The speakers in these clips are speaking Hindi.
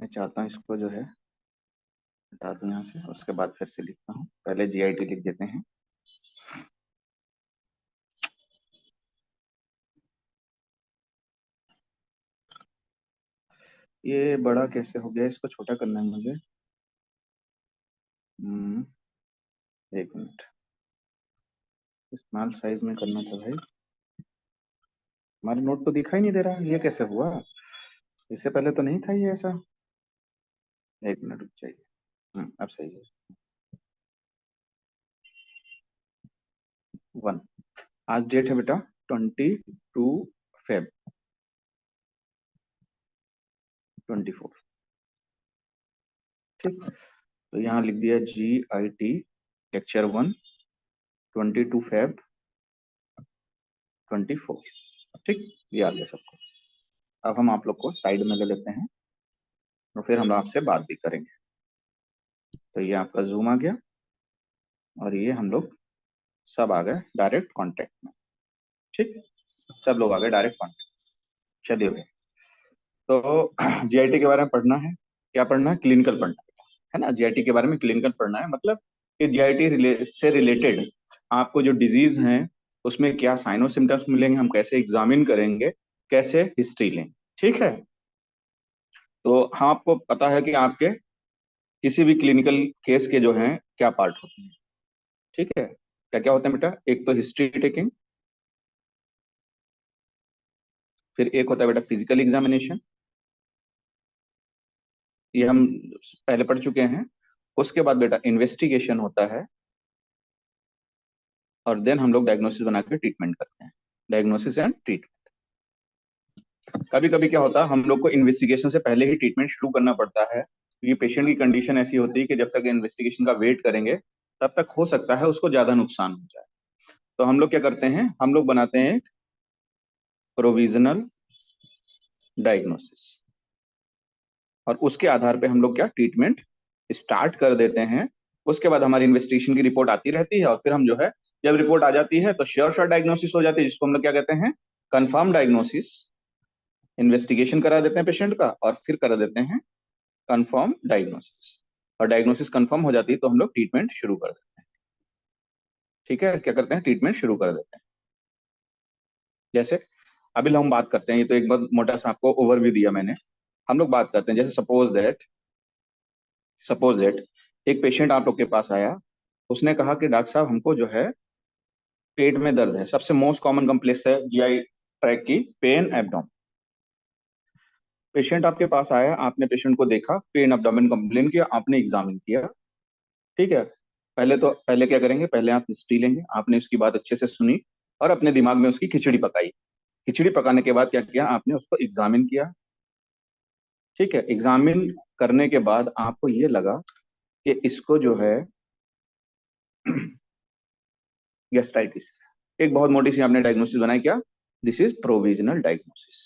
चाहता हूँ इसको जो है हटा दूं यहाँ से, उसके बाद फिर से लिखता हूँ। पहले GIT लिख देते हैं। ये बड़ा कैसे हो गया, इसको छोटा करना है मुझे। एक मिनट, स्मॉल साइज में करना था भाई। हमारा नोट तो दिखाई नहीं दे रहा, ये कैसे हुआ? इससे पहले तो नहीं था ये ऐसा। एक मिनट रुक जाइए। अब सही है। 1। आज डेट है बेटा 22 फेब 24। ठीक, तो यहाँ लिख दिया GIT लेक्चर 1 22 फेब 24। ठीक, ये आ गया सबको। अब हम आप लोग को साइड में ले लेते हैं और फिर हम आपसे बात भी करेंगे। तो ये आपका जूम आ गया और ये हम लोग सब आ गए डायरेक्ट कांटेक्ट में। ठीक, सब लोग आ गए डायरेक्ट कांटेक्ट। चलिए भाई, तो GIT के बारे में पढ़ना है। क्या पढ़ना है? क्लिनिकल पढ़ना है ना। GIT के बारे में क्लिनिकल पढ़ना है, मतलब कि GIT से रिलेटेड आपको जो डिजीज हैं उसमें क्या साइन और सिम्टम्स मिलेंगे, हम कैसे एग्जामिन करेंगे, कैसे हिस्ट्री लेंगे। ठीक है, तो हाँ, आपको पता है कि आपके किसी भी क्लिनिकल केस के जो हैं क्या पार्ट होते हैं। ठीक है, क्या क्या होते हैं बेटा? एक तो हिस्ट्री टेकिंग, फिर एक होता है बेटा फिजिकल एग्जामिनेशन, ये हम पहले पढ़ चुके हैं। उसके बाद बेटा इन्वेस्टिगेशन होता है, और देन हम लोग डायग्नोसिस बना के ट्रीटमेंट करते हैं। Diagnosis and treatment. कभी कभी क्या होता है, हम लोग को इन्वेस्टिगेशन से पहले ही ट्रीटमेंट शुरू करना पड़ता है, क्योंकि पेशेंट की कंडीशन ऐसी होती है कि जब तक इन्वेस्टिगेशन का वेट करेंगे तब तक हो सकता है उसको ज्यादा नुकसान हो जाए। तो हम लोग क्या करते हैं, हम लोग बनाते हैं प्रोविजनल डायग्नोसिस, और उसके आधार पे हम लोग क्या ट्रीटमेंट स्टार्ट कर देते हैं। उसके बाद हमारी इन्वेस्टिगेशन की रिपोर्ट आती रहती है, और फिर हम जो है, जब रिपोर्ट आ जाती है तो श्योर श्योर डायग्नोसिस हो जाती है, जिसको हम लोग क्या कहते हैं, कंफर्म डायग्नोसिस। इन्वेस्टिगेशन करा देते हैं पेशेंट का और फिर करा देते हैं कंफर्म डायग्नोसिस, और डायग्नोसिस कंफर्म हो जाती है तो हम लोग ट्रीटमेंट शुरू कर देते हैं। ठीक है, क्या करते हैं, ट्रीटमेंट शुरू कर देते हैं। जैसे अभी हम बात करते हैं, ये तो एक बहुत मोटा सा आपको ओवरव्यू दिया मैंने। हम लोग बात करते हैं, जैसे सपोज दैट एक पेशेंट आप लोग के पास आया, उसने कहा कि डॉक्टर साहब हमको जो है पेट में दर्द है। सबसे मोस्ट कॉमन कंप्लेक्स है GI ट्रैक की पेन एब्डोमेन। पेशेंट आपके पास आया, आपने पेशेंट को देखा, पेन एब्डोमेन कंप्लेन किया, आपने एग्जामिन किया। ठीक है, पहले क्या करेंगे, पहले आप हिस्ट्री लेंगे। आपने उसकी बात अच्छे से सुनी और अपने दिमाग में उसकी खिचड़ी पकाई। खिचड़ी पकाने के बाद क्या किया, आपने उसको एग्जामिन किया। ठीक है, एग्जामिन करने के बाद आपको ये लगा कि इसको जो है गैस्ट्राइटिस। एक बहुत मोटी सी आपने डायग्नोसिस बनाई, क्या? This is provisional diagnosis.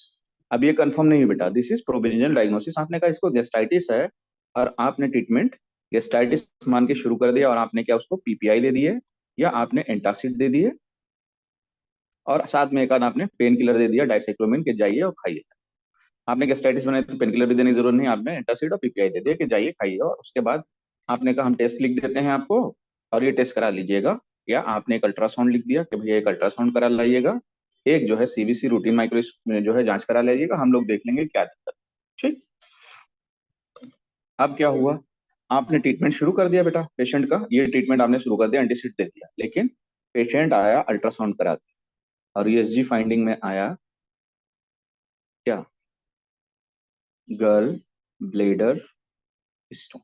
अब ये कंफर्म नहीं है बेटा, दिस इज प्रोविजनल डायग्नोसिस। आपने कहा इसको गैस्ट्राइटिस है, और आपने ट्रीटमेंट गैस्ट्राइटिस मान के शुरू कर दिया, और आपने क्या उसको PPI दे दिए, या आपने एंटासिड दे दिए, और साथ में एक आध आपने पेन किलर दे दिया, डाइसाइक्लोमिन, के जाइए और खाइए। आपने गैस्ट्राइटिस बनाई तो पेन किलर भी देने की जरूरत नहीं, आपने एंटासिड और PPI दे दिया कि जाइए खाइए। और उसके बाद आपने कहा हम टेस्ट लिख देते हैं आपको, और ये टेस्ट करा लीजिएगा। या आपने एक अल्ट्रासाउंड लिख दिया कि भैया एक अल्ट्रासाउंड करा लाइएगा, एक जो है CBC रूटीन माइक्रो में जो है जांच करा लीजिएगा, हम लोग देख लेंगे क्या दिक्कत। ठीक, अब क्या हुआ, आपने ट्रीटमेंट शुरू कर दिया बेटा पेशेंट का। ये ट्रीटमेंट आपने शुरू कर दिया, एंटीसिड दे दिया, लेकिन पेशेंट आया अल्ट्रासाउंड करा के, और ESG फाइंडिंग में आया क्या, गर्ल ब्लेडर स्टोन।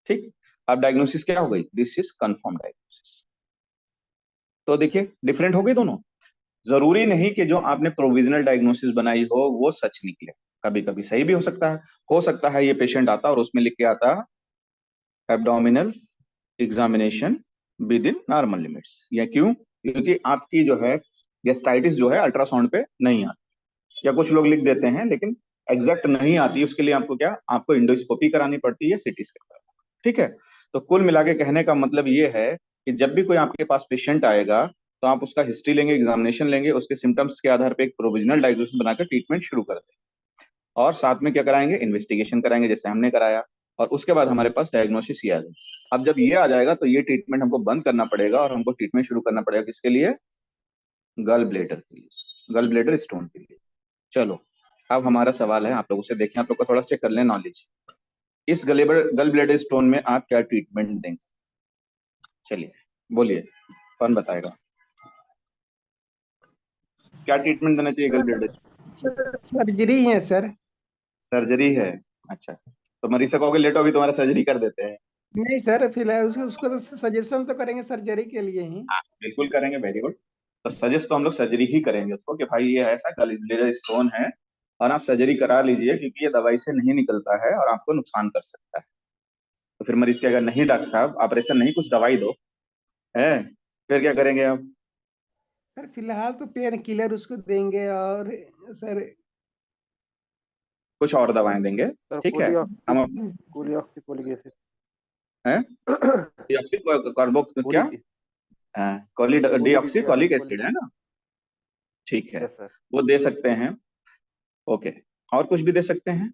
ठीक, अब डायग्नोसिस क्या हो गई, दिस इज कंफर्म डायग्नोसिस। तो देखिए डिफरेंट हो गए दोनों। जरूरी नहीं कि जो आपने प्रोविजनल डायग्नोसिस बनाई हो वो सच निकले, कभी कभी सही भी हो सकता है। हो सकता है ये पेशेंट आता और उसमें लिख के आता abdominal examination with in normal limits. या क्यों? क्योंकि आपकी जो है गैस्ट्राइटिस जो है अल्ट्रासाउंड पे नहीं आती, या कुछ लोग लिख देते हैं लेकिन एग्जैक्ट नहीं आती, उसके लिए आपको क्या, आपको इंडोस्कोपी करानी पड़ती है, CT स्कैन कराना। ठीक है, तो कुल मिला के कहने का मतलब ये है कि जब भी कोई आपके पास पेशेंट आएगा तो आप उसका हिस्ट्री लेंगे, एग्जामिनेशन लेंगे, उसके सिम्टम्स के आधार पर एक प्रोविजनल डायग्नोसिस बनाकर ट्रीटमेंट शुरू कर दें। और साथ में क्या कराएंगे, इन्वेस्टिगेशन कराएंगे जैसे हमने कराया, और उसके बाद हमारे पास डायग्नोसिस ये आ जाएगा। अब जब ये आ जाएगा तो ये ट्रीटमेंट हमको बंद करना पड़ेगा और हमको ट्रीटमेंट शुरू करना पड़ेगा किसके लिए, गल ब्लेडर के लिए, गल ब्लेडर स्टोन के लिए। चलो अब हमारा सवाल है, आप लोगों से देखें, आप लोग को थोड़ा चेक कर लें नॉलेज, इस गल ब्लेडर स्टोन में आप क्या ट्रीटमेंट देंगे, चलिए बोलिए, कौन बताएगा, क्या ट्रीटमेंट देना चाहिए गल ब्लेडर, सर्जरी है सर। सर्जरी है, अच्छा, तो मरीज से कहोगे लेटो अभी तुम्हारा सर्जरी कर देते हैं। नहीं सर, फिलहाल उसको उसको तो सजेशन तो करेंगे सर्जरी के लिए ही। बिल्कुल करेंगे, वेरी गुड। तो सजेस्ट तो हम लोग सर्जरी ही करेंगे उसको कि भाई ये ऐसा गल स्टोन है और आप सर्जरी करा लीजिए क्योंकि ये दवाई से नहीं निकलता है और आपको नुकसान कर सकता है। तो फिर मरीज कहेगा नहीं डॉक्टर साहब ऑपरेशन नहीं, कुछ दवाई दो, है, फिर क्या करेंगे आप, सर फिलहाल तो पेन किलर उसको देंगे, और सर कुछ और दवाएं देंगे, सर ठीक है, हम कोलिऑक्सिकोलिक एसिड। हैं कार्बो क्या, colic colic deoxy colic acid colic. है ना, ठीक है, यस सर। वो दे सकते हैं, ओके, और कुछ भी दे सकते हैं,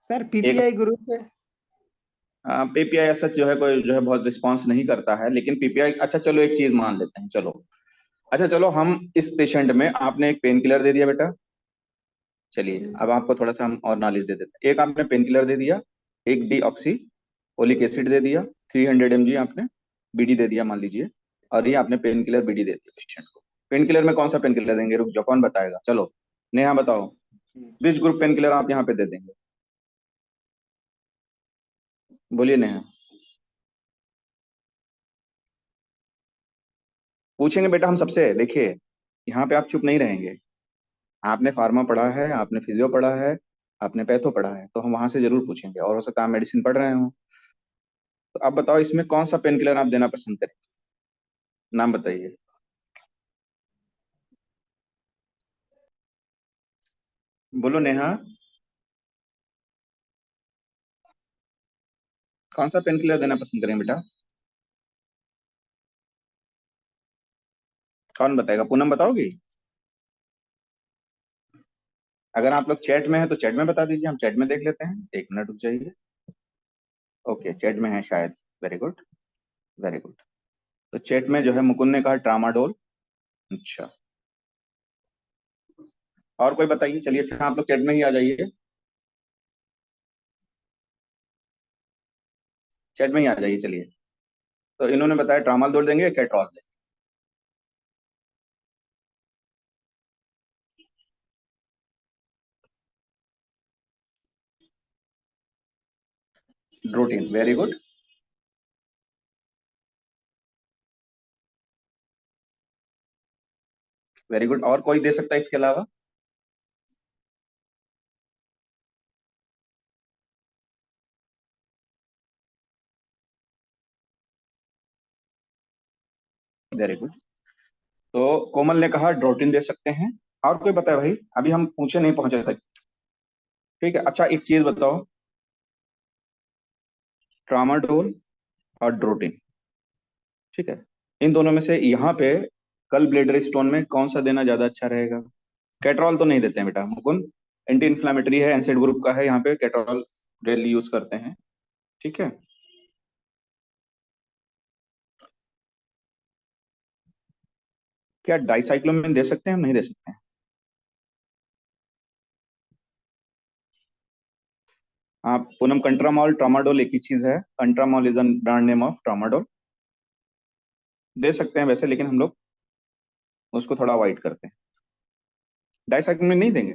सर एक पीपीआई ग्रुप है। पीपीआई ऐसा जो है कोई जो है बहुत रिस्पॉन्स नहीं करता है, लेकिन पीपीआई, अच्छा चलो एक चीज मान लेते हैं, चलो अच्छा चलो हम इस पेशेंट में आपने एक पेन किलर दे दिया बेटा, चलिए अब आपको थोड़ा सा हम और नॉलेज दे देते हैं, एक आपने पेन किलर दे दिया, एक डी ऑक्सी ओलिक एसिड दे दिया, 300 mg आपने बीडी दे दिया मान लीजिए, और ये आपने पेन किलर बीडी दे दिया पेशेंट को। पेन किलर में कौन सा पेन किलर देंगे, रुक जाओ कौन बताएगा, चलो नेहा बताओ, विच ग्रुप पेन किलर आप यहाँ पे दे देंगे, बोलिए नेहा, पूछेंगे बेटा हम सबसे, देखिए यहाँ पे आप चुप नहीं रहेंगे, आपने फार्मा पढ़ा है, आपने फिजियो पढ़ा है, आपने पैथो पढ़ा है, तो हम वहां से जरूर पूछेंगे, और हो सकता है आप मेडिसिन पढ़ रहे हो, तो आप बताओ इसमें कौन सा पेन किलर आप देना पसंद करें, नाम बताइए, बोलो नेहा, कौन सा पेन किलर देना पसंद करें बेटा, कौन बताएगा, पूनम बताओगी, अगर आप लोग चैट में है तो चैट में बता दीजिए, हम चैट में देख लेते हैं, एक मिनट रुक जाइए, ओके चैट में है शायद, वेरी गुड, वेरी गुड, तो चैट में जो है मुकुंद ने कहा ट्रामाडोल, अच्छा, और कोई बताइए, चलिए अच्छा आप लोग चैट में ही आ जाइए, चैट में ही आ जाइए, चलिए, तो इन्होंने बताया ट्रामाडोल देंगे या कैट्रॉल देंगे, Drotin, very good, very good, और कोई दे सकता है इसके अलावा, वेरी गुड, तो कोमल ने कहा ड्रोटिन दे सकते हैं, और कोई बताए भाई, अभी हम पूछे नहीं पहुंचे तक, ठीक है, अच्छा एक चीज बताओ, ट्रामाडोल और ड्रोटिन, ठीक है, इन दोनों में से यहाँ पे गल ब्लेडर स्टोन में कौन सा देना ज्यादा अच्छा रहेगा, कैट्रॉल तो नहीं देते हैं बेटा मुकुंद, एंटी इन्फ्लामेटरी है, एनसेड ग्रुप का है, यहाँ पे कैट्रॉल डेली यूज करते हैं, ठीक है, क्या डाइसाइक्लोमिन दे सकते हैं, हम नहीं दे सकते हैं, आप पूनम कंट्रामॉल ट्रामाडोल एक ही चीज है, Contramal is brand name of tramadol, दे सकते हैं वैसे, लेकिन हम लोग उसको थोड़ा अवॉइड करते हैं, डाइसाइक्लोमिन नहीं देंगे।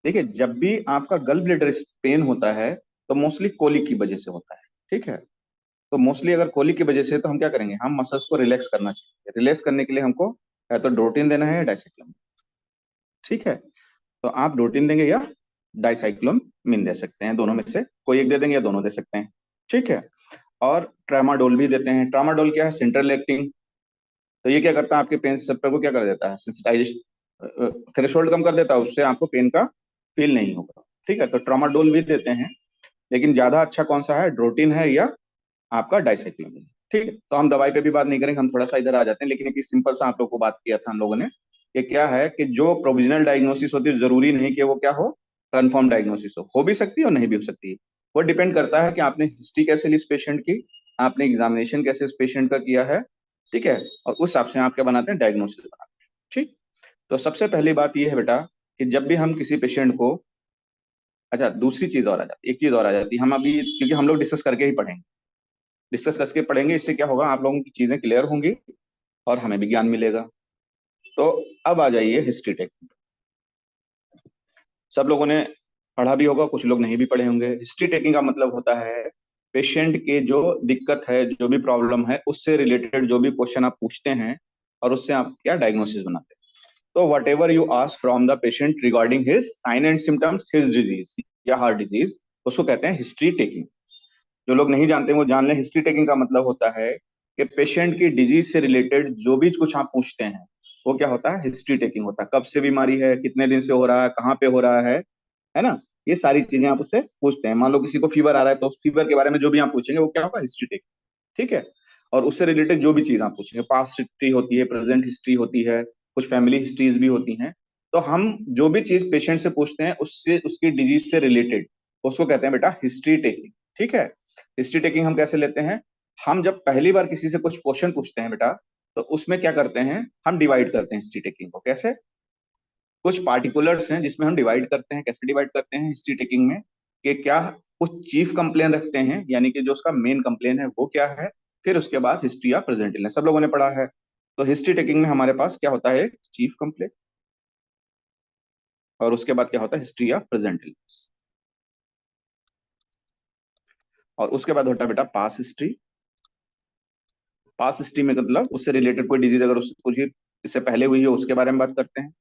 देखिए जब भी आपका गल ब्लेडर पेन होता है तो मोस्टली कोलिक की वजह से होता है, ठीक है, तो मोस्टली अगर कोलिक की वजह से तो हम क्या करेंगे, हम मसल्स को रिलैक्स करना चाहिए, रिलैक्स करने के लिए हमको या तो डोटिन देना है या डाइसाइक्लोमिन, ठीक है, तो आप डोटिन देंगे या डाइसाइक्लोमिन दे सकते हैं, दोनों में से कोई एक दे देंगे या दोनों दे सकते हैं, ठीक है, और ट्रामाडोल भी देते हैं, ट्रामाडोल क्या है, सेंट्रल एक्टिंग, तो ये क्या करता है आपके पेन रिसेप्टर को क्या कर देता है, सेंसिटाइजेशन, थ्रेशोल्ड कम कर देता है, उससे आपको पेन का फील नहीं होगा, ठीक है, तो ट्रामाडोल भी देते हैं, लेकिन ज्यादा अच्छा कौन सा है, ड्रोटिन है या आपका डाइसाइक्लोमिन, ठीक है, तो हम दवाई पे भी बात नहीं करेंगे, हम थोड़ा सा इधर आ जाते हैं, लेकिन एक सिंपल सा आप लोग को बात किया था हम लोगों ने कि क्या है कि जो प्रोविजनल डायग्नोसिस होती है जरूरी नहीं कि वो क्या हो, कंफर्म डायग्नोसिस हो भी सकती है और नहीं भी हो सकती है। वो डिपेंड करता है कि आपने हिस्ट्री कैसे ली इस पेशेंट की, आपने एग्जामिनेशन कैसे इस पेशेंट का किया है, ठीक है, और उस हिसाब से आप क्या बनाते हैं, डायग्नोसिस बनाते हैं। ठीक, तो सबसे पहली बात ये है बेटा कि जब भी हम किसी पेशेंट को, अच्छा दूसरी चीज और आ जाती है, एक चीज और आ जाती है, हम अभी क्योंकि हम लोग डिस्कस करके ही पढ़ेंगे, डिस्कस करके पढ़ेंगे, इससे क्या होगा, आप लोगों की चीजें क्लियर होंगी और हमें भी ज्ञान मिलेगा। तो अब आ जाइए हिस्ट्री टेकिंग। सब लोगों ने पढ़ा भी होगा, कुछ लोग नहीं भी पढ़े होंगे। हिस्ट्री टेकिंग का मतलब होता है पेशेंट के जो दिक्कत है, जो भी प्रॉब्लम है, उससे रिलेटेड जो भी क्वेश्चन आप पूछते हैं और उससे आप क्या डायग्नोसिस बनाते हैं। तो whatever you ask from the patient regarding his sign and symptoms, his disease या हार्ट डिजीज, उसको कहते हैं हिस्ट्री टेकिंग। जो लोग नहीं जानते वो जान लें, हिस्ट्री टेकिंग का मतलब होता है कि पेशेंट की डिजीज से रिलेटेड जो भी कुछ आप पूछते हैं वो क्या होता है, हिस्ट्री टेकिंग होता है। कब से बीमारी है, कितने दिन से हो रहा है, कहाँ पे हो रहा है ना, ये सारी चीजें आप उससे पूछते हैं। मान लो किसी को फीवर आ रहा है तो फीवर के बारे में जो भी आप पूछेंगे वो क्या होगा, हिस्ट्री टेकिंग, ठीक है। और उससे रिलेटेड जो भी चीज आप पूछेंगे, पास्ट हिस्ट्री होती है, प्रेजेंट हिस्ट्री होती है, कुछ फैमिली हिस्ट्रीज भी होती हैं। तो हम जो भी चीज पेशेंट से पूछते हैं उससे, उसकी डिजीज से रिलेटेड, उसको कहते हैं बेटा हिस्ट्री टेकिंग, ठीक है। हिस्ट्री टेकिंग हम कैसे लेते हैं, हम जब पहली बार किसी से कुछ क्वेश्चन पूछते हैं बेटा, तो उसमें क्या करते हैं, हम डिवाइड करते हैं हिस्ट्री टेकिंग को। कैसे, कुछ पार्टिकुलर्स हैं जिसमें हम डिवाइड करते हैं। कैसे डिवाइड करते हैं हिस्ट्री टेकिंग में, कि क्या कुछ चीफ कंप्लेन रखते हैं, यानी कि जो उसका मेन कंप्लेन है वो क्या है, फिर उसके बाद हिस्ट्री ऑफ प्रेजेंट इलनेस, सब लोगों ने पढ़ा है। तो हिस्ट्री टेकिंग में हमारे पास क्या होता है, चीफ कंप्लेन, और उसके बाद क्या होता है, हिस्ट्री ऑफ प्रेजेंट इलनेस, और उसके बाद होता है बेटा पास हिस्ट्री। पास हिस्ट्री में मतलब उससे रिलेटेड कोई डिजीज अगर उसको कुछ इससे पहले हुई हो उसके बारे में बात करते हैं।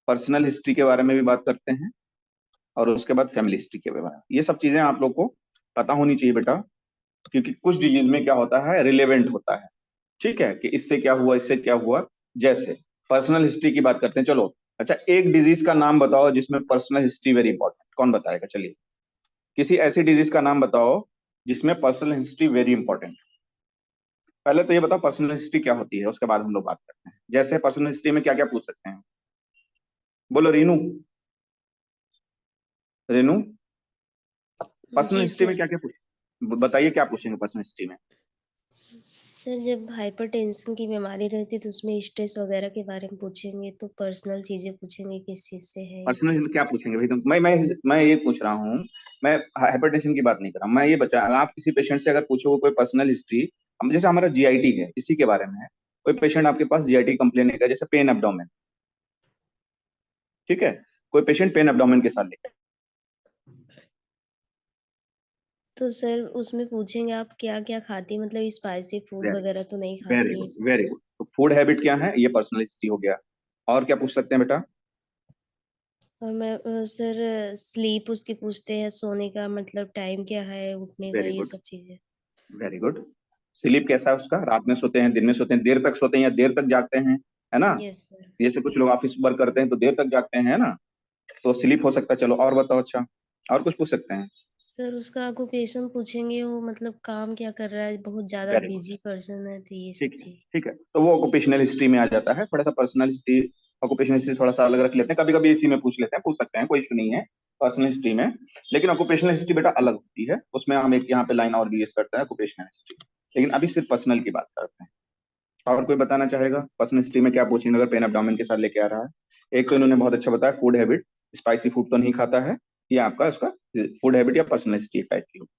पर्सनल हिस्ट्री के बारे में भी बात करते हैं, और उसके बाद फैमिली हिस्ट्री के बारे में। ये सब चीजें आप लोग को पता होनी चाहिए बेटा, क्योंकि कुछ डिजीज में क्या होता है, रिलेवेंट होता है, ठीक है, कि इससे क्या हुआ, इससे क्या हुआ। जैसे पर्सनल हिस्ट्री की बात करते हैं, चलो। अच्छा, एक डिजीज का नाम बताओ जिसमें पर्सनल हिस्ट्री वेरी इंपॉर्टेंट, कौन बताएगा, चलिए। किसी ऐसी डिजीज का नाम बताओ जिसमें पर्सनल हिस्ट्री वेरी इंपॉर्टेंट। पहले तो ये बताओ पर्सनल हिस्ट्री क्या होती है, उसके बाद हम लोग बात करते हैं। जैसे पर्सनल हिस्ट्री में क्या क्या पूछ सकते हैं, बोलो रीनू, रेनू, पर्सनल जी हिस्ट्री में सर। क्या क्या पूछ, बताइए क्या पूछेंगे पर्सनल हिस्ट्री में। सर जब हाइपरटेंशन की बीमारी रहती है तो उसमें स्ट्रेस वगैरह के बारे में पूछेंगे, तो पर्सनल चीजें पूछेंगे किस चीज से है ये सब पर्सनल क्या चीजें। पूछेंगे भाई, तुम, मैं ये पूछ रहा हूँ, मैं हाइपरटेंशन की बात नहीं कर रहा, मैं ये बचा, आप किसी पेशेंट से अगर पूछोगे कोई पर्सनल हिस्ट्री, हम जैसे हमारा जीआईटी है इसी के बारे में है, कोई पेशेंट आपके पास जीआईटी कंप्लेन है, जैसे पेन एब्डोमेन, ठीक है, कोई पेशेंट पेन एब्डोमेन के साथ लेकर, तो सर उसमें पूछेंगे आप क्या क्या खाती है, मतलब स्पाइसी फूड वेरी वगैरह तो नहीं वेरी खाती है ये गुड, सब वेरी चीजें। गुड। तो फूड हैबिट क्या है, ये पर्सनल हिस्ट्री हो गया। और क्या पूछ सकते हैं बेटा, और मैं सर स्लीप उसकी पूछते हैं, सोने का मतलब टाइम क्या है, उठने का, वेरी ये गुड, सब चीजें। Very good. स्लीप कैसा है उसका, रात में सोते हैं, दिन में सोते हैं, देर तक सोते हैं या देर तक जागते हैं, है ना। Yes sir. जैसे कुछ लोग ऑफिस वर्क करते हैं तो देर तक जागते हैं, है ना, तो स्लीप हो सकता है। चलो और बताओ, अच्छा और कुछ पूछ सकते हैं, सर उसका ऑक्यूपेशन पूछेंगे, वो मतलब काम क्या कर रहा है, बहुत ज्यादा वेरी गुड, बिजी पर्सन है, तो ये सब ठीक है, चीज। ठीक है, तो वो ऑक्यूपेशनल हिस्ट्री में आ जाता है। थोड़ा सा पर्सनल हिस्ट्री, ऑक्यूपेशनल हिस्ट्री थोड़ा सा अलग रख लेते हैं, कभी कभी इसी में पूछ लेते हैं, पूछ सकते हैं, कोई इशू नहीं है पर्सनल हिस्ट्री में। लेकिन ऑक्यूपेशनल हिस्ट्री बेटा अलग होती है, उसमें हम एक यहाँ पे लाइन और भी यूज करते हैं, ऑक्यूपेशनल हिस्ट्री। लेकिन अभी सिर्फ पर्सनल की बात करते हैं। और कोई बताना चाहेगा पर्सनल हिस्ट्री में क्या पूछेंगे अगर पेन एब्डोमेन के साथ लेके आ रहा है। एक तो इन्होंने बहुत अच्छा बताया, फूड हैबिट, स्पाइसी फूड तो नहीं खाता है, ये आपका उसका फूड हैबिट या पर्सनल हिस्ट्री टाइप की होगी।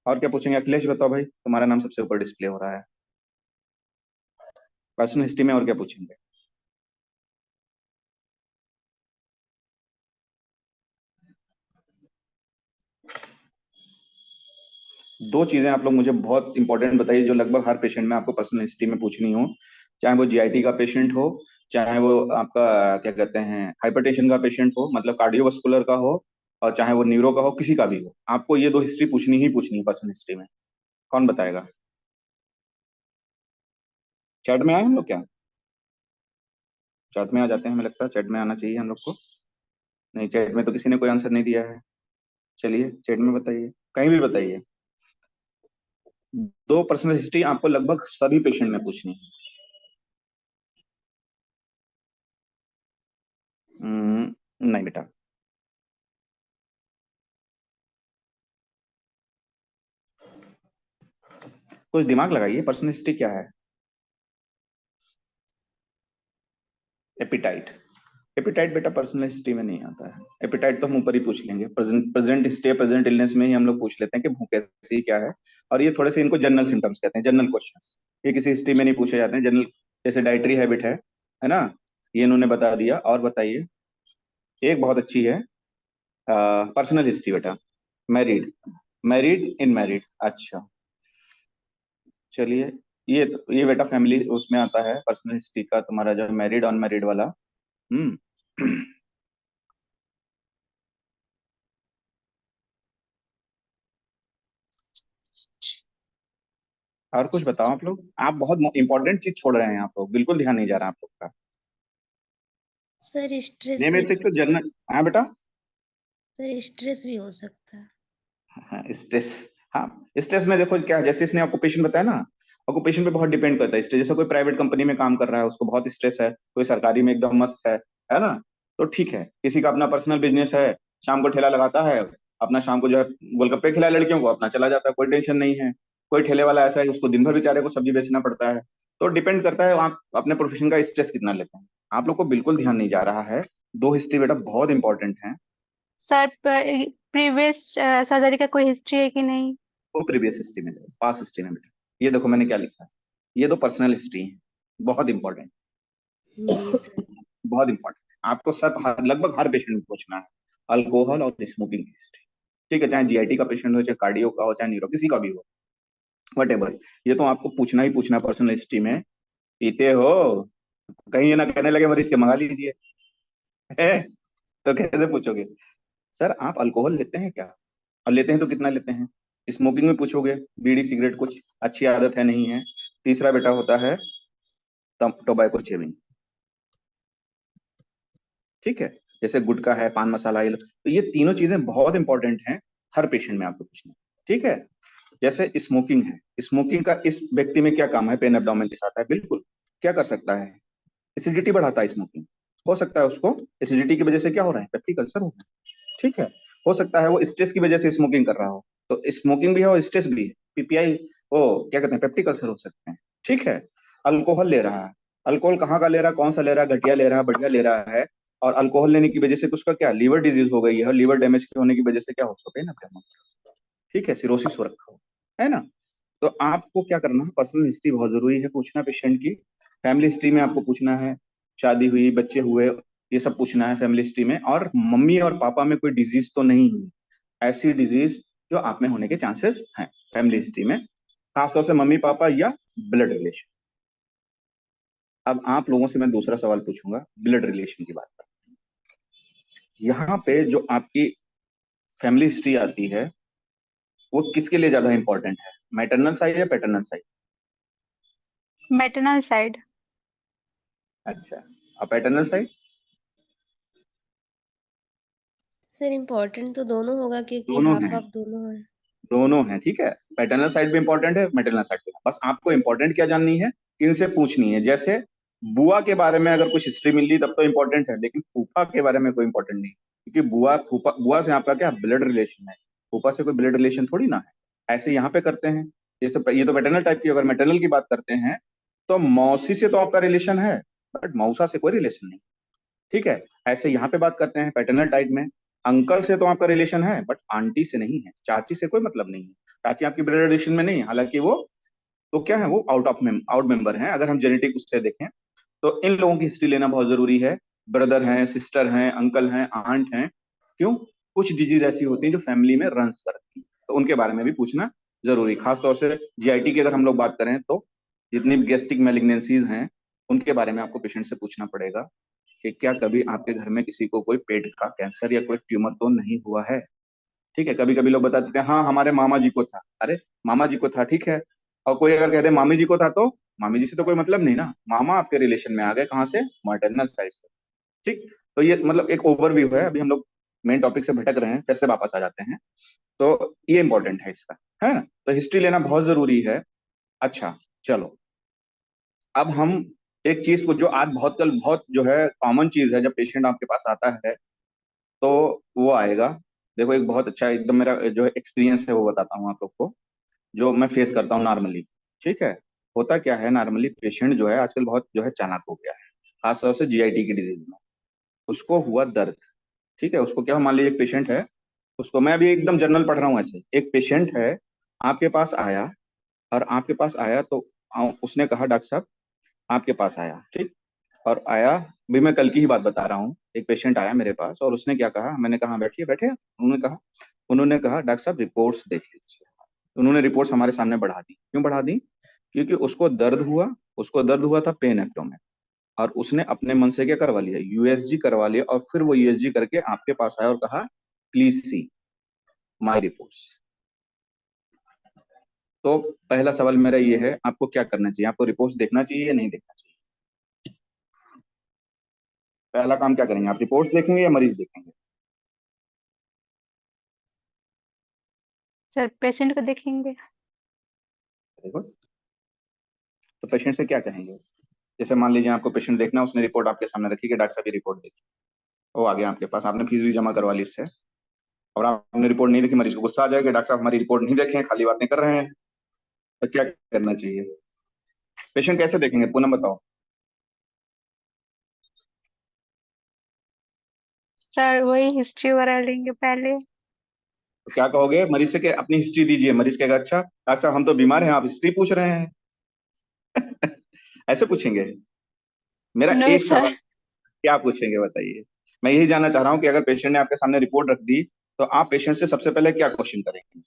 और क्या पूछेंगे, अखिलेश बताओ भाई, तुम्हारा नाम सबसे ऊपर डिस्प्ले हो रहा है। पर्सनल हिस्ट्री में और क्या पूछेंगे, दो चीजें आप लोग मुझे बहुत इंपॉर्टेंट बताइए जो लगभग हर पेशेंट में आपको पर्सनल हिस्ट्री में पूछनी हो, चाहे वो जीआईटी का पेशेंट हो, चाहे वो आपका क्या कहते हैं हाइपरटेंशन का पेशेंट हो, मतलब कार्डियोवास्कुलर का हो, और चाहे वो न्यूरो का हो, किसी का भी हो, आपको ये दो हिस्ट्री पूछनी ही पूछनी है पर्सनल हिस्ट्री में। कौन बताएगा, चैट में आए हम लोग क्या, चैट में आ जाते हैं, हमें लगता है चैट में आना चाहिए हम लोग को। नहीं, चैट में तो किसी ने कोई आंसर नहीं दिया है। चलिए चैट में बताइए, कहीं भी बताइए। दो पर्सनल हिस्ट्री आपको लगभग सभी पेशेंट में पूछनी है। नहीं बेटा, कुछ दिमाग लगाइए, पर्सनल हिस्ट्री क्या है? एपिटाइट। एपिटाइट बेटा पर्सनल हिस्ट्री में नहीं आता है। एपिटाइट तो हम ऊपर ही पूछ लेंगे, प्रेजेंट हिस्ट्री, प्रेजेंट इलनेस में ही हम लोग पूछ लेते हैं कि भूख कैसी क्या है। और ये थोड़े से इनको जनरल सिम्टम्स कहते हैं, जनरल क्वेश्चंस। ये किसी हिस्ट्री में नहीं पूछे जाते हैं, जनरल। जैसे डाइटरी हैबिट है ना, ये इन्होंने बता दिया। और बताइए, एक बहुत अच्छी है पर्सनल हिस्ट्री बेटा, मैरिड, मैरिड इन मैरिड। अच्छा चलिए, ये बेटा फैमिली उसमें आता है, पर्सनल हिस्ट्री का तुम्हारा जो मैरिड अनमैरिड वाला। हम्म। और कुछ बताओ आप लोग, आप बहुत इंपॉर्टेंट चीज छोड़ रहे हैं आप लोग, बिल्कुल ध्यान नहीं जा रहा आप लोग का। सर स्ट्रेस नेम भी, एक तो जनरल, हाँ बेटा। सर स्ट्रेस भी हो सकता है। हाँ स्ट्रेस, हाँ स्ट्रेस में देखो क्या है, जैसे इसने ऑक्यूपेशन बताया ना, ऑक्यूपेशन पे बहुत डिपेंड करता है स्ट्रेस। जैसे कोई प्राइवेट कंपनी में काम कर रहा है उसको बहुत स्ट्रेस है, कोई सरकारी में एकदम मस्त है ना। तो ठीक है, किसी का अपना पर्सनल बिजनेस है, शाम को ठेला लगाता है, अपना शाम को जो है गोलगप्पे खिलाए लड़कियों को, अपना चला जाता है, कोई टेंशन नहीं है। कोई ठेले वाला ऐसा है उसको दिन भर बेचारे को सब्जी बेचना पड़ता है। तो डिपेंड करता है आप अपने प्रोफेशन का स्ट्रेस कितना लेते हैं। आप लोग को बिल्कुल ध्यान नहीं जा रहा है। दो हिस्ट्री बेटा बहुत इंपॉर्टेंट है। सर प्रीवियस सर्जरी का कोई हिस्ट्री है कि नहीं? वो प्रीवियस हिस्ट्री में, पास हिस्ट्री में बेटा। ये देखो मैंने क्या लिखा है, ये दो पर्सनल हिस्ट्री है, बहुत इंपॉर्टेंट, जी सर। बहुत इंपॉर्टेंट। आपको सब लगभग हर पेशेंट में पूछना है, अल्कोहल और स्मोकिंग हिस्ट्री। ठीक है, चाहे जीआईटी का पेशेंट हो, चाहे कार्डियो का हो, चाहे न्यूरो, किसी का भी हो, वट एवर। ये तो आपको पूछना ही पूछना है पर्सनल हिस्ट्री में। पीते हो, कहीं ये ना कहने लगे मरीज के मंगा लीजिए है, तो कैसे पूछोगे? सर आप अल्कोहल लेते हैं क्या, और लेते हैं तो कितना लेते हैं? स्मोकिंग में पूछोगे, बीड़ी सिगरेट कुछ अच्छी आदत है नहीं है। तीसरा बेटा होता है टोबैको चेविंग। ठीक है, जैसे गुटखा है, पान मसाला, ये तो ये तीनों चीजें बहुत इंपॉर्टेंट हैं हर पेशेंट में आपको पूछना। ठीक है, जैसे स्मोकिंग है, स्मोकिंग का इस व्यक्ति में क्या काम है? पेन एब्डोमेन के साथ है, बिल्कुल। क्या कर सकता है? एसिडिटी बढ़ाता है स्मोकिंग। हो सकता है उसको एसिडिटी की वजह से क्या हो रहा है, पेप्टिक अल्सर हो रहा है। ठीक है, हो सकता है वो स्ट्रेस की वजह से स्मोकिंग कर रहा हो, तो स्मोकिंग भी है और स्ट्रेस भी है, पीपीआई, वो क्या कहते हैं, पेप्टिक अल्सर हो सकते हैं। ठीक है, अल्कोहल ले रहा है, अल्कोहल कहाँ का ले रहा है, कौन सा ले रहा है, घटिया ले रहा है, बढ़िया ले रहा है, और अल्कोहल लेने की वजह से उसका क्या लीवर डिजीज हो गई है, और लीवर डैमेज होने की वजह से क्या हो सकता है ना, ठीक है, सिरोसिस हो रखा हो, है ना। तो आपको क्या करना है, पर्सनल हिस्ट्री बहुत जरूरी है पूछना पेशेंट की। फैमिली हिस्ट्री में आपको पूछना है, शादी हुई, बच्चे हुए, ये सब पूछना है फैमिली हिस्ट्री में। और मम्मी और पापा में कोई डिजीज तो नहीं हुई, ऐसी डिजीज जो आप में होने के चांसेस हैं फैमिली हिस्ट्री में, खासतौर से मम्मी पापा या ब्लड रिलेशन। अब आप लोगों से मैं दूसरा सवाल पूछूंगा, ब्लड रिलेशन की बात पर। यहाँ पे जो आपकी फैमिली हिस्ट्री आती है वो किसके लिए ज्यादा इंपॉर्टेंट है, मैटरनल साइड या पैटर्नल साइड? Maternal side. अच्छा, और पैटर्नल साइड? सर इम्पोर्टेंट तो दोनों होगा क्योंकि दोनों हाफ हैं, हाफ दोनों है। दोनों हैं। ठीक है, पैटर्नल साइड भी इंपॉर्टेंट है, मैटरनल साइड भी। बस आपको इंपॉर्टेंट क्या जाननी है, इनसे पूछनी है। जैसे बुआ के बारे में अगर कुछ हिस्ट्री मिल ली तब तो इंपॉर्टेंट है, लेकिन फूफा के बारे में कोई इंपॉर्टेंट नहीं, क्योंकि बुआ फूफा, बुआ से आपका क्या ब्लड रिलेशन है, फूफा से कोई ब्लड रिलेशन थोड़ी ना है। ऐसे यहाँ पे करते हैं, ये तो पैटर्नल टाइप की। अगर मैटरनल की बात करते हैं तो मौसी से तो आपका रिलेशन है, बट मौसा से कोई रिलेशन नहीं। ठीक है, ऐसे यहाँ पे बात करते हैं पैटर्नल टाइप में, अंकल से तो आपका रिलेशन है बट आंटी से नहीं है, चाची से कोई मतलब नहीं है। चाची आपकी ब्लड रिलेशन में नहीं है, हालांकि वो तो क्या है, वो आउट मेंबर है अगर हम जेनेटिक उससे देखें। तो इन लोगों की हिस्ट्री लेना बहुत जरूरी है। ब्रदर हैं, सिस्टर हैं, अंकल हैं, आंट हैं। क्यों? कुछ डिजीज ऐसी होती हैं जो फैमिली में रन्स करती हैं, तो उनके बारे में भी पूछना जरूरी। खासतौर से जीआईटी की अगर हम लोग बात करें तो जितनी गैस्ट्रिक मैलिग्नेंसीज हैं उनके बारे में आपको पेशेंट से पूछना पड़ेगा कि क्या कभी आपके घर में किसी को कोई पेट का कैंसर या कोई ट्यूमर तो नहीं हुआ है। ठीक है, कभी कभी लोग बता देते हैं हाँ हमारे मामा जी को था, अरे मामा जी को था ठीक है, और कोई अगर कहते मामी जी को था तो मामी जी से तो कोई मतलब नहीं ना, मामा आपके रिलेशन में आ गए, कहाँ से, मैटरनल साइड से। ठीक, तो ये मतलब एक ओवरव्यू है, अभी हम लोग मेन टॉपिक से भटक रहे हैं, फिर से वापस आ जाते हैं। तो ये इंपॉर्टेंट है इसका, है ना, तो हिस्ट्री लेना बहुत जरूरी है। अच्छा चलो, अब हम एक चीज को जो आज बहुत कल बहुत जो है कॉमन चीज है, जब पेशेंट आपके पास आता है तो वो आएगा। देखो एक बहुत अच्छा एकदम मेरा जो है एक्सपीरियंस है वो बताता हूँ आप लोग को, जो मैं फेस करता हूँ नॉर्मली। ठीक है, होता क्या है नॉर्मली पेशेंट जो है आजकल बहुत जो है चालाक हो गया है, खासतौर से जीआईटी की डिजीज में। उसको हुआ दर्द। ठीक है, उसको क्या, मान लीजिए एक पेशेंट है, उसको, मैं अभी एकदम जनरल पढ़ रहा हूँ ऐसे, एक पेशेंट है आपके पास आया, और आपके पास आया तो उसने कहा डॉक्टर साहब आपके पास आया, ठीक, और आया, भी मैं कल की ही बात बता रहा हूँ, एक पेशेंट आया मेरे पास और उसने क्या कहा, मैंने कहा बैठिए बैठे, उन्होंने कहा डॉक्टर साहब रिपोर्ट्स देख लीजिए। उन्होंने रिपोर्ट्स हमारे सामने बढ़ा दी। क्यों बढ़ा दी? क्योंकि उसको दर्द हुआ था पेन एब्डोमेन, और उसने अपने मन से क्या करवा लिया, यूएसजी करवा लिया, और फिर वो यूएसजी करके आपके पास आया और कहा प्लीज सी माय रिपोर्ट्स। तो पहला सवाल मेरा ये है, आपको क्या करना चाहिए? आपको रिपोर्ट्स देखना चाहिए या नहीं देखना चाहिए? पहला काम क्या करेंगे आप, रिपोर्ट्स देखेंगे या मरीज देखेंगे? सर पेशेंट को देखेंगे। देखो, तो पेशेंट से क्या कहेंगे? जैसे मान लीजिए आपको पेशेंट देखना, उसने रिपोर्ट आपके सामने रखी कि डॉक्टर साहब ये रिपोर्ट देखी, वो आ गया आपके पास, आपने फीस भी जमा करवा ली उससे, और आपने रिपोर्ट नहीं देखी, मरीज को गुस्सा आ जाएगा, डॉक्टर साहब हमारी रिपोर्ट नहीं देखे, खाली बातें कर रहे हैं। तो क्या करना चाहिए? पेशेंट कैसे देखेंगे पूनम बताओ? सर वही हिस्ट्री वगैरह लेंगे पहले। तो क्या कहोगे मरीज से कि अपनी हिस्ट्री दीजिए? मरीज कहेगा अच्छा डॉक्टर साहब हम तो बीमार हैं, आप हिस्ट्री पूछ रहे हैं। ऐसे पूछेंगे? मेरा नहीं एक सर। सवाल, क्या पूछेंगे बताइए? मैं यही जानना चाह रहा हूँ कि अगर पेशेंट ने आपके सामने रिपोर्ट रख दी तो आप पेशेंट से सबसे पहले क्या क्वेश्चन करेंगे?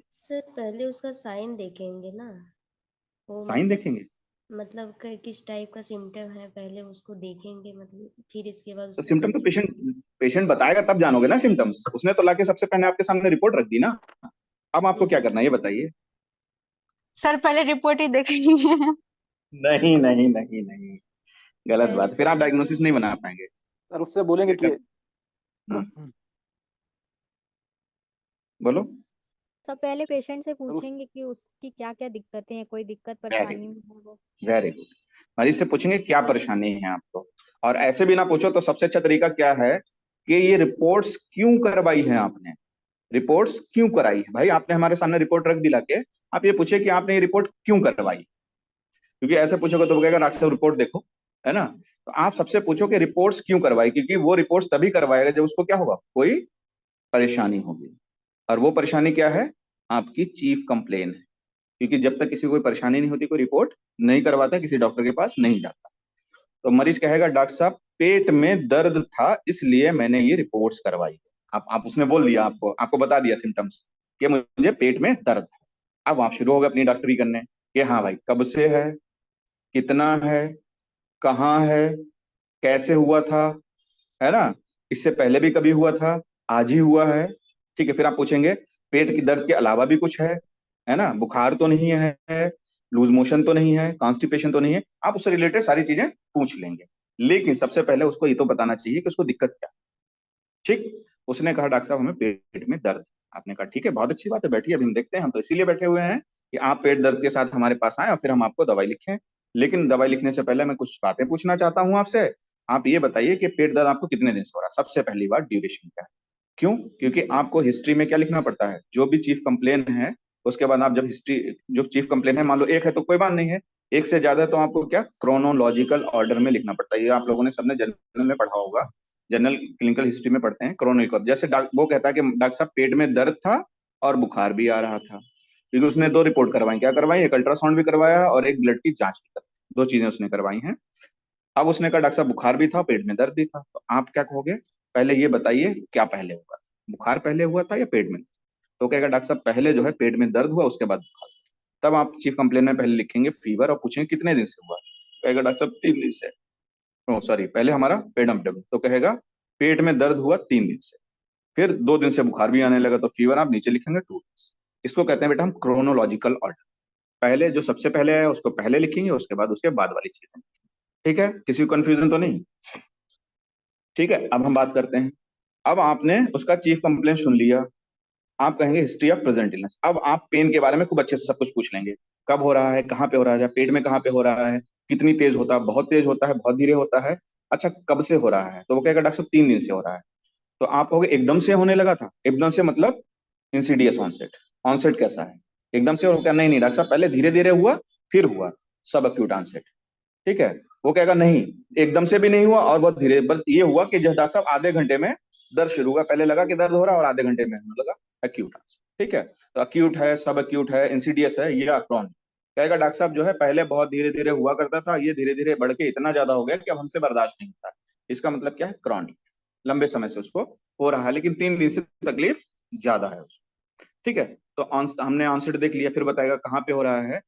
सर पहले उसका साइन देखेंगे ना, वो साइन देखेंगे? मतलब किस टाइप का सिम्टम है पहले उसको देखेंगे, मतलब फिर इसके बाद तो उसका सिम्टम तो समझेंगे। पेशेंट बताएगा तब जानोगे ना सिम्टम्स। उसने तो लाके सबसे पहले आपके सामने रिपोर्ट रख दी ना। अब आपको क्या करना है ये बताइए? सर पहले रिपोर्ट ही देखेंगे। नहीं नहीं नहीं नहीं, गलत पहले बात, फिर आप पेशेंट डायग्नोसिस से नहीं बना पाएंगे। सर उससे बोलेंगे क्या कि हम्म, बोलो। सब पहले पेशेंट से सर उस पूछेंगे कि उसकी क्या क्या दिक्कतें हैं, कोई दिक्कत वेरी परेशानी गुड, में है वो। Very good. मरीज से पूछेंगे क्या परेशानी है आपको, और ऐसे भी ना पूछो तो सबसे अच्छा तरीका क्या है कि ये रिपोर्ट्स क्यों करवाई है आपने? रिपोर्ट्स क्यों कराई है भाई? आपने हमारे सामने रिपोर्ट रख दिला के आप ये पूछे कि आपने ये रिपोर्ट क्यों करवाई। क्योंकि ऐसे पूछोगे तो वो कहेगा डॉक्टर साहब रिपोर्ट देखो, है ना? तो आप सबसे पूछो कि रिपोर्ट्स क्यों करवाई, क्योंकि वो रिपोर्ट्स तभी करवाएगा जब उसको क्या होगा, कोई परेशानी होगी। और वो परेशानी क्या है? आपकी चीफ कंप्लेन है। क्योंकि जब तक किसी को कोई परेशानी नहीं होती कोई रिपोर्ट नहीं करवाता, किसी डॉक्टर के पास नहीं जाता। तो मरीज कहेगा डॉक्टर साहब पेट में दर्द था इसलिए मैंने ये रिपोर्ट्स करवाई। आप उसने बोल दिया, आपको आपको बता दिया सिम्टम्स कि मुझे पेट में दर्द है। अब आप शुरू हो गए अपनी डॉक्टरी करने कि हाँ भाई कब से है, कितना है, कहाँ है, कैसे हुआ था, है ना, इससे पहले भी कभी हुआ था, आज ही हुआ है। ठीक है, फिर आप पूछेंगे पेट की दर्द के अलावा भी कुछ है ना, बुखार तो नहीं है, लूज मोशन तो नहीं है, कॉन्स्टिपेशन तो नहीं है, आप उससे रिलेटेड सारी चीजें पूछ लेंगे। लेकिन सबसे पहले उसको ये तो बताना चाहिए कि उसको दिक्कत क्या है। ठीक, उसने कहा डॉक्टर साहब हमें पेट में दर्द है। आपने कहा ठीक है बहुत अच्छी बात है, बैठिए अभी हम देखते हैं, हम तो इसीलिए बैठे हुए हैं कि आप पेट दर्द के साथ हमारे पास आए और फिर हम आपको दवाई लिखें। लेकिन दवाई लिखने से पहले मैं कुछ बातें पूछना चाहता हूं आपसे। आप ये बताइए कि पेट दर्द आपको कितने दिन से हो रहा है? सबसे पहली बात ड्यूरेशन क्या है? क्यों? क्योंकि आपको हिस्ट्री में क्या लिखना पड़ता है, जो भी चीफ कंप्लेन है उसके बाद आप जब हिस्ट्री, जो चीफ कंप्लेन है मान लो एक है तो कोई बात नहीं है, एक से ज्यादा तो आपको क्या क्रोनोलॉजिकल ऑर्डर में लिखना पड़ता है। ये आप लोगों ने सबने जनरल में पढ़ा होगा, जनरल क्लिनिकल हिस्ट्री में पढ़ते हैं क्रोनोलॉजिकल। जैसे वो कहता है कि डॉक्टर साहब पेट में दर्द था और बुखार भी आ रहा था, क्योंकि उसने दो रिपोर्ट करवाई। क्या करवाई? एक अल्ट्रासाउंड भी करवाया और एक ब्लड की जांच भी करवाई, दो चीजें उसने करवाई हैं। अब उसने कहा डॉक्टर साहब बुखार भी था पेट में दर्द भी था, तो आप क्या कहोगे? पहले ये बताइए क्या पहले हुआ, बुखार पहले हुआ था या पेट में? तो कहेगा डॉक्टर साहब पहले जो है पेट में दर्द हुआ उसके बाद बुखार। तब आप चीफ कंप्लेन में पहले लिखेंगे फीवर और पूछेंगे कितने दिन से हुआ। कहेगा डॉक्टर साहब 3 दिन से। ओ सॉरी, पहले हमारा पेट अम्पटम, तो कहेगा पेट में दर्द हुआ 3 दिन से, फिर 2 दिन से बुखार भी आने लगा, तो फीवर आप नीचे लिखेंगे 2 डेज। इसको कहते हैं बेटा हम क्रोनोलॉजिकल ऑर्डर। पहले जो सबसे पहले है उसको पहले लिखेंगे, उसके बाद उसके बाद वाली चीजें। ठीक है, किसी को कंफ्यूजन तो नहीं? ठीक है, अब हम बात करते हैं। अब आपने उसका चीफ कंप्लेन सुन लिया, आप कहेंगे हिस्ट्री ऑफ प्रेजेंट इलनेस। अब आप पेन के बारे में खूब अच्छे से सब कुछ पूछ लेंगे, कब हो रहा है, कहाँ पे हो रहा है, पेट में कहाँ पे हो रहा है, कितनी तेज होता है, बहुत तेज होता है, बहुत धीरे होता है, अच्छा कब से हो रहा है? तो वो कहेगा डॉक्टर साहब 3 दिन से हो रहा है। तो आप कहोगे एकदम से होने लगा था? एकदम से मतलब इंसिडियस ऑनसेट। ऑनसेट कैसा है? एकदम से? और क्या? नहीं नहीं डॉक्टर साहब, पहले धीरे धीरे हुआ, फिर हुआ, सब एक्यूट ऑनसेट। ठीक है। वो कहेगा नहीं, एकदम से भी नहीं हुआ और बहुत धीरे, बस ये हुआ कि जब डॉक्टर साहब आधे घंटे में दर्द शुरू हुआ, पहले लगा कि दर्द हो रहा है और आधे घंटे में होने लगा एक्यूट ऑनसेट। ठीक है। तो एक्यूट है, सब एक्यूट है, इंसिडियस है, ये क्रॉनिक। कहेगा डॉक्टर साहब जो है पहले बहुत धीरे धीरे हुआ करता था, ये धीरे धीरे बढ़ के इतना ज्यादा हो गया कि अब हमसे बर्दाश्त नहीं होता। इसका मतलब क्या है? क्रॉनिक, लंबे समय से उसको हो रहा है, लेकिन 3 दिन से तकलीफ ज्यादा है उसको। ठीक है। तो हमने ऑनसेट देख लिया, फिर बताएगा कहाँ पे हो रहा है।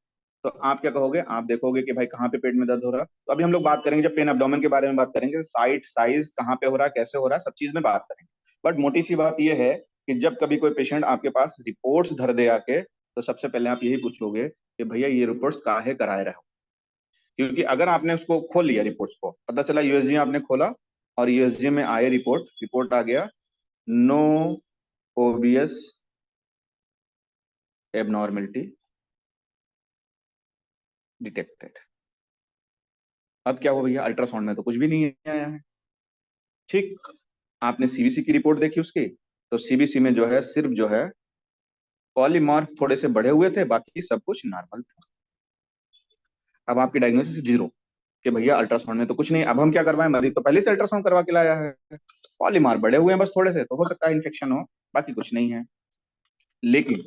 तो आप क्या कहोगे? आप देखोगे कि भाई कहाँ पे पेट में दर्द हो रहा है। तो अभी हम लोग बात करेंगे, जब पेन एब्डोमेन के बारे में बात करेंगे, साइट, साइज, कहाँ पे हो रहा है, कैसे हो रहा है, सब चीज में बात करेंगे। बट मोटी सी बात यह है कि जब कभी कोई पेशेंट आपके पास रिपोर्ट्स धर दे आके, तो सबसे पहले आप यही पूछोगे कि भैया ये रिपोर्ट्स काहे कराए रहे हो। क्योंकि अगर आपने उसको खोल लिया, रिपोर्ट्स को पता चला, यूएसजी आपने खोला और यूएसजी में आए रिपोर्ट आ गया नो ओबियस एबनॉर्मलिटी डिटेक्टेड। अब क्या हुआ भैया? अल्ट्रासाउंड में तो कुछ भी नहीं आया है। ठीक। आपने सीबीसी की रिपोर्ट देखी उसकी, तो सीबीसी में जो है सिर्फ जो है पॉलीमार्फ थोड़े से बढ़े हुए थे, बाकी सब कुछ नॉर्मल था। अब आपकी डायग्नोसिस 0 कि भैया अल्ट्रासाउंड में तो कुछ नहीं। अब हम क्या करवाएं? मरीज तो पहले से अल्ट्रासाउंड करवा के लाया है, पॉलीमार्फ बढ़े हुए हैं बस थोड़े से, तो हो सकता है इन्फेक्शन हो, बाकी कुछ नहीं है। लेकिन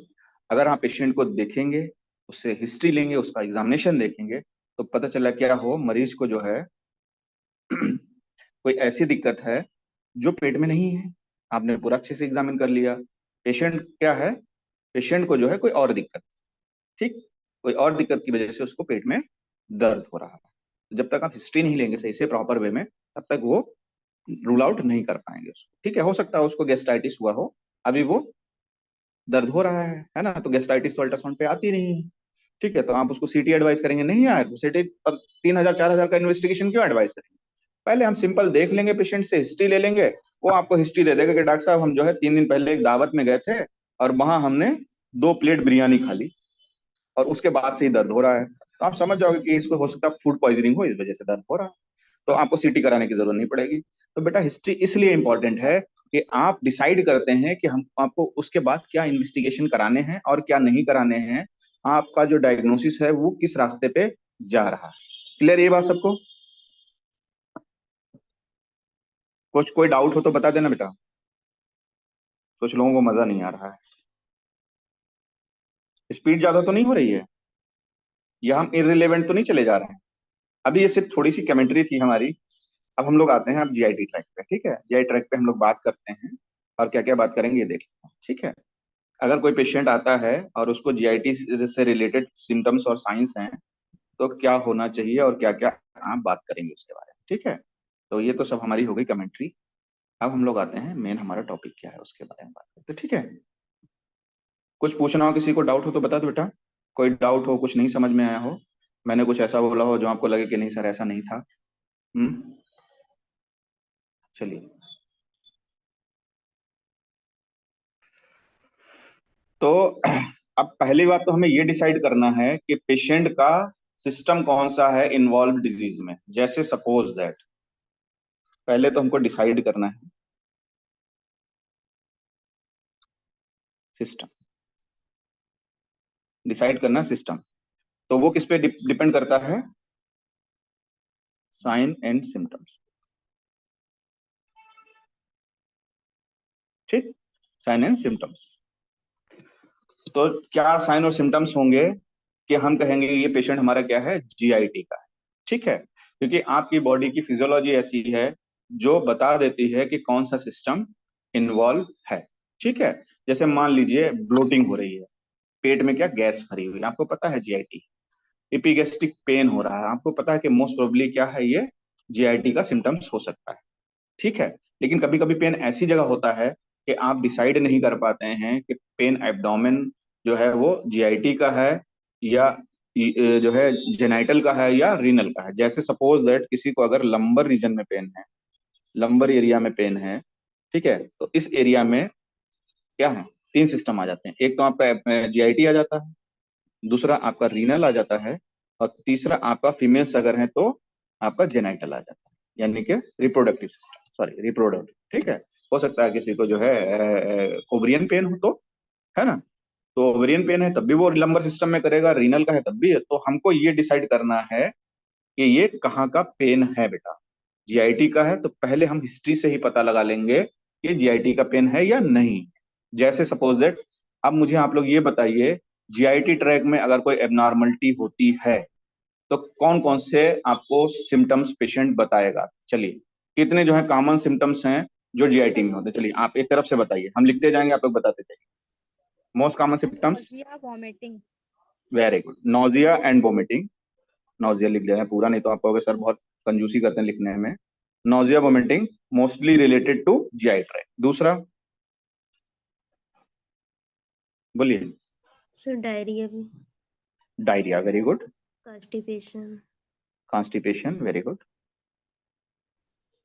अगर आप पेशेंट को देखेंगे, उससे हिस्ट्री लेंगे, उसका एग्जामिनेशन देखेंगे, तो पता चला क्या हो, मरीज को जो है कोई ऐसी दिक्कत है जो पेट में नहीं है। आपने पूरा अच्छे से एग्जामिन कर लिया, पेशेंट क्या है, पेशेंट को जो है कोई और दिक्कत, ठीक, कोई और दिक्कत की वजह से उसको पेट में दर्द हो रहा है। तो जब तक आप हिस्ट्री नहीं लेंगे सही से प्रॉपर वे में, तब तक वो रूल आउट नहीं कर पाएंगे उसको। ठीक है। हो सकता है उसको गैस्ट्राइटिस हुआ हो, अभी वो दर्द हो रहा है ना, तो गैस्ट्राइटिस तो अल्ट्रासाउंड पे आती नहीं है। ठीक है। तो आप उसको सीटी एडवाइस करेंगे? नहीं यार, सीटी 3,000 4,000 का इन्वेस्टिगेशन क्यों एडवाइस करेंगे? पहले हम सिंपल देख लेंगे, पेशेंट से हिस्ट्री ले लेंगे, वो आपको हिस्ट्री दे देगा कि डॉक्टर साहब हम जो है 3 दिन पहले एक दावत में गए थे और वहां हमने 2 प्लेट बिरयानी खा ली और उसके बाद से ही दर्द हो रहा है। तो आप समझ जाओगे कि इसको हो सकता है फूड पॉइजनिंग हो, इस वजह से दर्द हो रहा है। तो आपको सीटी कराने की जरूरत नहीं पड़ेगी। तो बेटा हिस्ट्री इसलिए इंपॉर्टेंट है कि आप डिसाइड करते हैं कि हम आपको उसके बाद क्या इन्वेस्टिगेशन कराने हैं और क्या नहीं कराने हैं। आपका जो डायग्नोसिस है वो किस रास्ते पे जा रहा है। क्लियर ये बात सबको? कुछ कोई डाउट हो तो बता देना बेटा, कुछ लोगों को मजा नहीं आ रहा है। स्पीड ज्यादा तो नहीं हो रही है, या हम इररिलेवेंट तो नहीं चले जा रहे हैं? अभी ये सिर्फ थोड़ी सी कमेंट्री थी हमारी। अब हम लोग आते हैं अब जीआईटी ट्रैक पे। ठीक है। जीआई ट्रैक पे हम लोग बात करते हैं और क्या क्या बात करेंगे ये देख लेते हैं। ठीक है। अगर कोई पेशेंट आता है और उसको जीआईटी से रिलेटेड सिम्टम्स और साइंस हैं, तो क्या होना चाहिए और क्या क्या आप बात करेंगे उसके बारे में। ठीक है। तो ये तो सब हमारी हो गई कमेंट्री। अब हम लोग आते हैं मेन हमारा टॉपिक क्या है उसके बारे में बात करते हैं। ठीक है। कुछ पूछना हो, किसी को डाउट हो तो बता दो बेटा। कोई डाउट हो, कुछ नहीं समझ में आया हो, मैंने कुछ ऐसा बोला हो जो आपको लगे कि नहीं सर ऐसा नहीं था। चलिए। तो अब पहली बात तो हमें ये डिसाइड करना है कि पेशेंट का सिस्टम कौन सा है इन्वॉल्व डिजीज में। जैसे सपोज दैट, पहले तो हमको डिसाइड करना है सिस्टम, डिसाइड करना सिस्टम। तो वो किस पे डिपेंड करता है? Sign and symptoms. ठीक। Sign and symptoms. तो क्या साइन और सिम्टम्स होंगे कि हम कहेंगे ये पेशेंट हमारा क्या है, जीआईटी का है। ठीक है। क्योंकि आपकी बॉडी की फिजियोलॉजी ऐसी है जो बता देती है कि कौन सा सिस्टम इन्वॉल्व है। ठीक है। जैसे मान लीजिए ब्लोटिंग हो रही है, पेट में क्या गैस भरी हुई है, आपको पता है जीआईटी। एपिगेस्ट्रिक पेन हो रहा है, आपको पता है कि मोस्ट प्रोबेबली क्या है, ये जीआईटी का सिम्टम्स हो सकता है। ठीक है। लेकिन कभी कभी पेन ऐसी जगह होता है कि आप डिसाइड नहीं कर पाते हैं कि पेन एब्डोमेन जो है वो जीआईटी का है या जो है जेनाइटल का है या रीनल का है। जैसे सपोज दैट किसी को अगर लंबर रीजन में पेन है, लंबर एरिया में पेन है, ठीक है, तो इस एरिया में क्या है, 3 सिस्टम आ जाते हैं। एक तो आपका जीआईटी आ जाता है, दूसरा आपका रीनल आ जाता है, और तीसरा आपका फीमेल्स अगर है तो आपका जेनाइटल आ जाता है। यानी कि रिप्रोडक्टिव सिस्टम, सॉरी रिप्रोडक्टिव, ठीक है। हो सकता है किसी को जो है ओवरियन पेन हो, तो है ना, तो ओवरियन पेन है तब भी वो लंबर सिस्टम में करेगा, रीनल का है तब भी है। तो हमको ये डिसाइड करना है कि ये कहाँ का पेन है बेटा। जीआईटी का है तो पहले हम हिस्ट्री से ही पता लगा लेंगे कि जीआईटी का पेन है या नहीं। जैसे सपोज दैट, अब मुझे आप लोग ये बताइए, जीआईटी ट्रैक में अगर कोई एबनॉर्मलिटी होती है तो कौन कौन से आपको सिम्टम्स पेशेंट बताएगा। चलिए, कितने जो है कॉमन सिम्टम्स हैं जो जीआईटी में होते हैं, चलिए आप एक तरफ से बताइए, हम लिखते जाएंगे, आप लोग बताते जाइए। Most common symptoms, vomiting. Very good, nausea and vomiting. Nausea लिख देना पूरा, नहीं तो आप कहोगे सर बहुत कंजूसी करते हैं लिखने में। Nausea vomiting mostly related to GI tract. दूसरा बोलिए। सर डायरिया भी, diarrhoea, very good. Constipation, constipation, very good.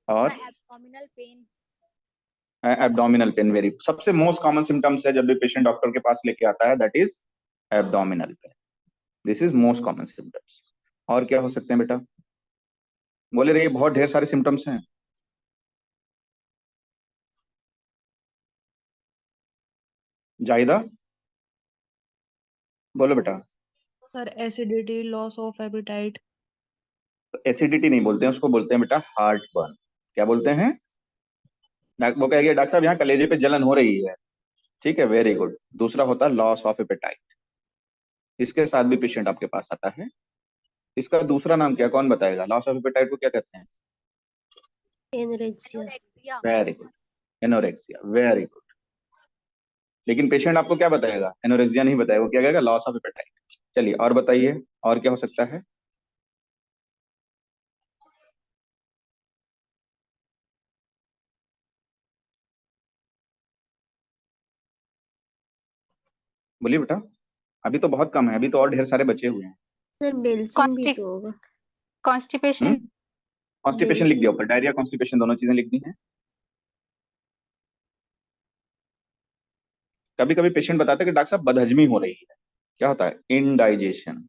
और abdominal pain. Abdominal pain, very, सबसे मोस्ट कॉमन सिम्टम्स है जब भी पेशेंट डॉक्टर के पास लेके आता है, that is abdominal pain. This is most common symptoms. और क्या हो सकते हैं बेटा, बोले रहिए, बहुत ढेर सारे सिम्टम्स हैं। जाहिदा बोलो बेटा। Sir acidity, loss of appetite. Acidity नहीं बोलते हैं उसको, बोलते हैं बेटा हार्ट बर्न। क्या बोलते हैं? वो कहेंगे डॉक्टर साहब यहाँ कलेजे पे जलन हो रही है, ठीक है, वेरी गुड। दूसरा होता है लॉस ऑफ एपेटाइट, इसके साथ भी पेशेंट आपके पास आता है। इसका दूसरा नाम क्या, कौन बताएगा? लॉस ऑफ एपेटाइट को क्या कहते हैं? Anorexia, very good, anorexia, very good. लेकिन पेशेंट आपको क्या बताएगा? एनोरेक्सिया नहीं बताएगा, वो क्या कहेगा? Loss of appetite. चलिए और बताइए, और क्या हो सकता है? बोलिए बेटा, अभी तो बहुत कम है, अभी तो और ढेर सारे बचे हुए हैं। सर बेल्चिंग भी तो होगा। कॉन्स्टिपेशन। कॉन्स्टिपेशन लिख दिया बेल्चिंग, ऊपर, डायरिया कॉन्स्टिपेशन दोनों चीजें लिख दी हैं। कभी कभी पेशेंट बताते हैं कि डॉक्टर साहब बदहजमी हो रही है। क्या होता है? इनडाइजेशन।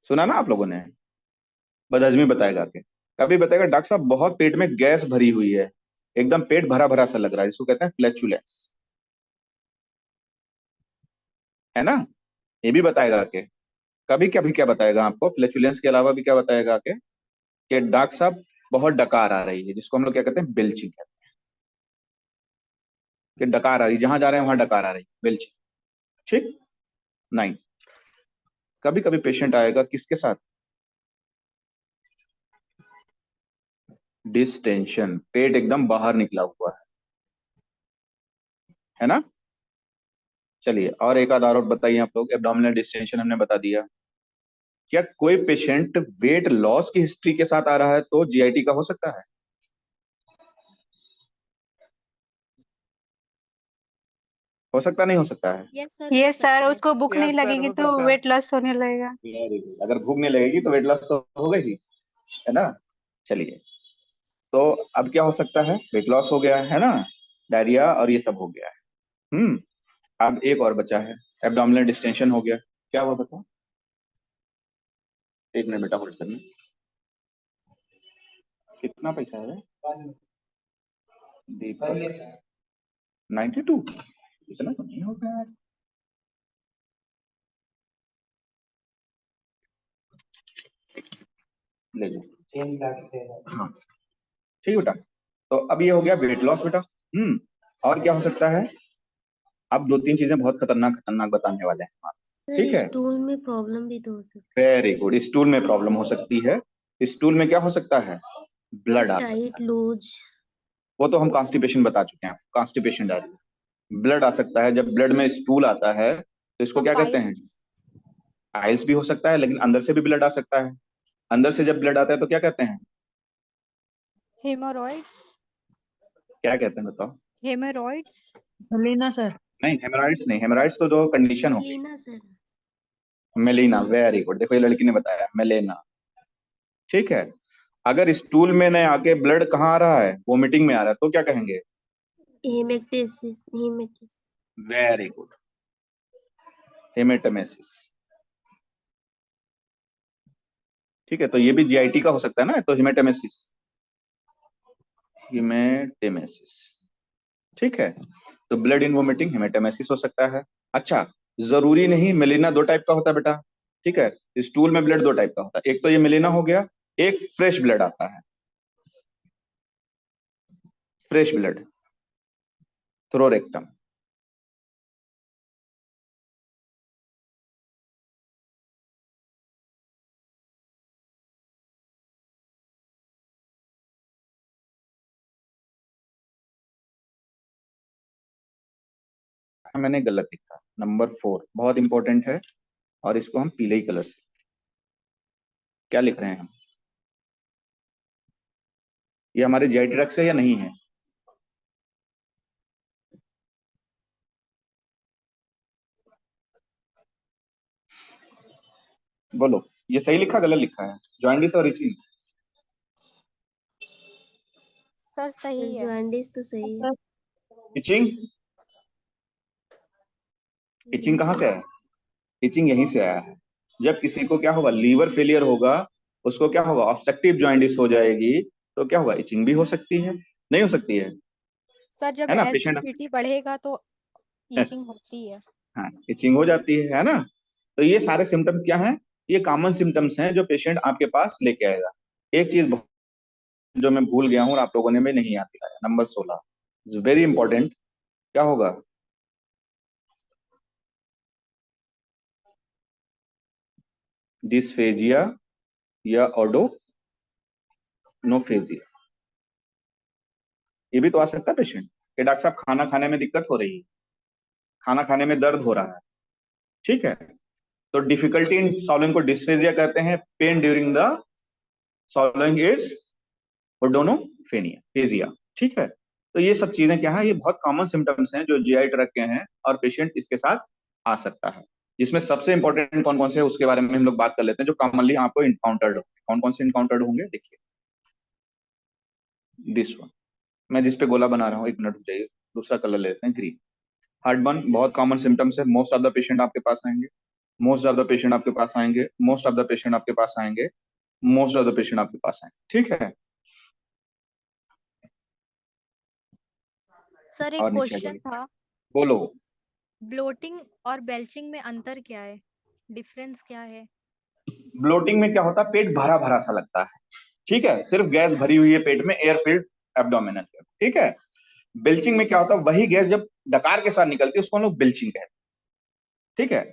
सुना ना आप लोगों ने? बदहजमी बताएगा कि, कभी बताएगा डॉक्टर साहब बहुत पेट में गैस भरी हुई है, एकदम पेट भरा भरा सा लग रहा है, जिसको कहते हैं फ्लैचुलेंस, है ना, ये भी बताएगा कि। कभी कभी क्या बताएगा आपको, फ्लैचुलेंस के अलावा भी क्या बताएगा कि डॉक्टर साहब बहुत डकार आ रही है, जिसको हम लोग क्या कहते हैं? बेल्चिंग कहते हैं, कि डकार आ रही, जहां जा रहे हैं वहां डकार आ रही, बेल्चिंग, ठीक। नहीं, कभी कभी पेशेंट आएगा किसके साथ? डिस्टेंशन, पेट एकदम बाहर निकला हुआ है ना। चलिए और एक आध और बताइए आप लोग। एब्डोमिनल डिस्टेंशन हमने बता दिया। क्या कोई पेशेंट वेट लॉस की हिस्ट्री के साथ आ रहा है तो जीआईटी का हो सकता है? हो सकता, नहीं हो सकता है? यस सर, ये हो सर सकता है। उसको भूख नहीं यस सर, लगेगी हो तो सकता है। वेट लॉस होने लगेगा। वेरी गुड, अगर भूख नहीं लगेगी तो वेट लॉस तो होगा ही, है ना। चलिए, तो अब क्या हो सकता है? वेट लॉस हो गया है ना, डायरिया और ये सब हो गया है। अब एक और बचा है, एब्डोमिनल डिस्टेंशन हो गया। क्या हुआ बताओ? एक मिनट बेटा होल्ड करना। कितना पैसा है दीपक? 92, इतना तो नहीं होगा यार। ले लो, हाँ ठीक बेटा। तो अब ये हो गया वेट लॉस बेटा। और क्या हो सकता है? अब दो तीन चीजें बहुत खतरनाक खतरनाक बताने वाले हैं, सर ठीक है। स्टूल में प्रॉब्लम भी तो हो सकती वेरी गुड, स्टूल में प्रॉब्लम हो सकती है। स्टूल में क्या हो सकता है? है, ब्लड आ टाइट सकता है। लूज। वो तो हम कॉन्स्टिपेशन बता चुके हैं, कॉन्स्टिपेशन डायरिया। ब्लड आ सकता है, जब ब्लड में स्टूल आता है तो इसको क्या कहते हैं? पाइल्स। आइल्स भी हो सकता है, लेकिन अंदर से भी ब्लड आ सकता है। अंदर से जब ब्लड आता है तो क्या कहते हैं? हेमोरॉइड्स। क्या कहते हैं बताओ? हेमोरॉइड्स। लेना सर। नहीं, हेमोराइड्स नहीं, हेमोराइड्स तो जो कंडीशन होगी। Melaena sir. Melaena, very good, देखो ये लड़की ने बताया मेलेना, ठीक है। अगर स्टूल में नहीं आके ब्लड कहाँ आ रहा है? वोमिटिंग में आ रहा है, तो क्या कहेंगे? हेमेटेसिस, हेमेटेसिस। वेरी गुड, हेमेटोमेसिस, ठीक है, तो ये भी जीआईटी का हो सकता है ना, तो हिमेटेमेसिस, हिमेटेमेसिस, ठीक है। तो ब्लड इन वोमिटिंग हिमेटेमेसिस हो सकता है। अच्छा, जरूरी नहीं, मेलिना दो टाइप का होता है बेटा, ठीक है। स्टूल में ब्लड दो टाइप का होता है, एक तो ये मेलिना हो गया, एक फ्रेश ब्लड आता है, फ्रेश ब्लड, थ्रोरेक्टम। मैंने गलत लिखा, नंबर 4 बहुत इंपॉर्टेंट है, और इसको हम पीले ही कलर से, क्या लिख रहे हैं हम, ये हमारे जीआईटी ड्रग्स है या नहीं है? बोलो, ये सही लिखा गलत लिखा है? जॉइंडिस और इचिंग, सर सही है। जॉन्डिस तो सही है। इचिंग, इचिंग कहाँ से आया? इचिंग यहीं से आया है। जब किसी को क्या होगा, लीवर फेलियर होगा, उसको क्या होगा, ऑब्स्ट्रक्टिव जॉइंडिस हो जाएगी, तो क्या होगा, इचिंग भी हो सकती है, नहीं हो सकती सर जब है ना पेशेंट? एसजीपीटी बढ़ेगा तो ईचिंग होती है। हाँ, इचिंग हो जाती है ना। तो ये सारे सिम्टम क्या हैं, ये कॉमन सिम्टम्स हैं जो पेशेंट आपके पास लेके आएगा। एक चीज जो मैं भूल गया हूँ और आप लोगों ने भी नहीं याद दिलाया, नंबर 16 वेरी इंपॉर्टेंट, क्या होगा, डिस्फेजिया या ओडोनोफेजिया। ये भी तो आ सकता है पेशेंट कि डॉक्टर साहब खाना खाने में दिक्कत हो रही है, खाना खाने में दर्द हो रहा है, ठीक है। तो डिफिकल्टी इन सॉल्विंग को डिस्फेजिया कहते हैं, pain during the swallowing is odynophagia phagia, ठीक है। तो ये सब चीजें क्या है, ये बहुत कॉमन सिम्टम्स हैं जो जीआई ट्रैक्ट के हैं, और पेशेंट इसके साथ आ सकता है। जिसमें सबसे इंपॉर्टेंट कौन कौन से है उसके बारे में हम लोग बात कर लेते हैं, जो कॉमनली आपको इनकाउंटर्ड होंगे। कौन कौन से इनकाउंटर्ड होंगे, देखिए दिस वन, मैं जिस पे गोला बना रहा हूँ, एक मिनट रुक जाइए, दूसरा कलर लेते हैं, ग्रीन। हार्टबर्न बहुत कॉमन सिम्टम्स है, मोस्ट ऑफ द पेशेंट आपके पास आएंगे, मोस्ट ऑफ द पेशेंट आपके पास आएंगे, मोस्ट ऑफ द पेशेंट आपके पास आएंगे, मोस्ट ऑफ द पेशेंट आपके पास आएंगे, ठीक है। सर एक और नीचे आ क्वेश्चन जाइए, था, बोलो। ब्लोटिंग और बेल्चिंग में अंतर क्या है, डिफरेंस क्या है? ब्लोटिंग में क्या होता है, पेट भरा भरा सा लगता है, ठीक है, सिर्फ गैस भरी हुई है पेट में, एयर फिल्ड एब्डोमिनल, ठीक है। बेल्चिंग में क्या होता है, वही गैस जब डकार के साथ निकलती है उसको हम लोग बेल्चिंग कहते हैं, ठीक है।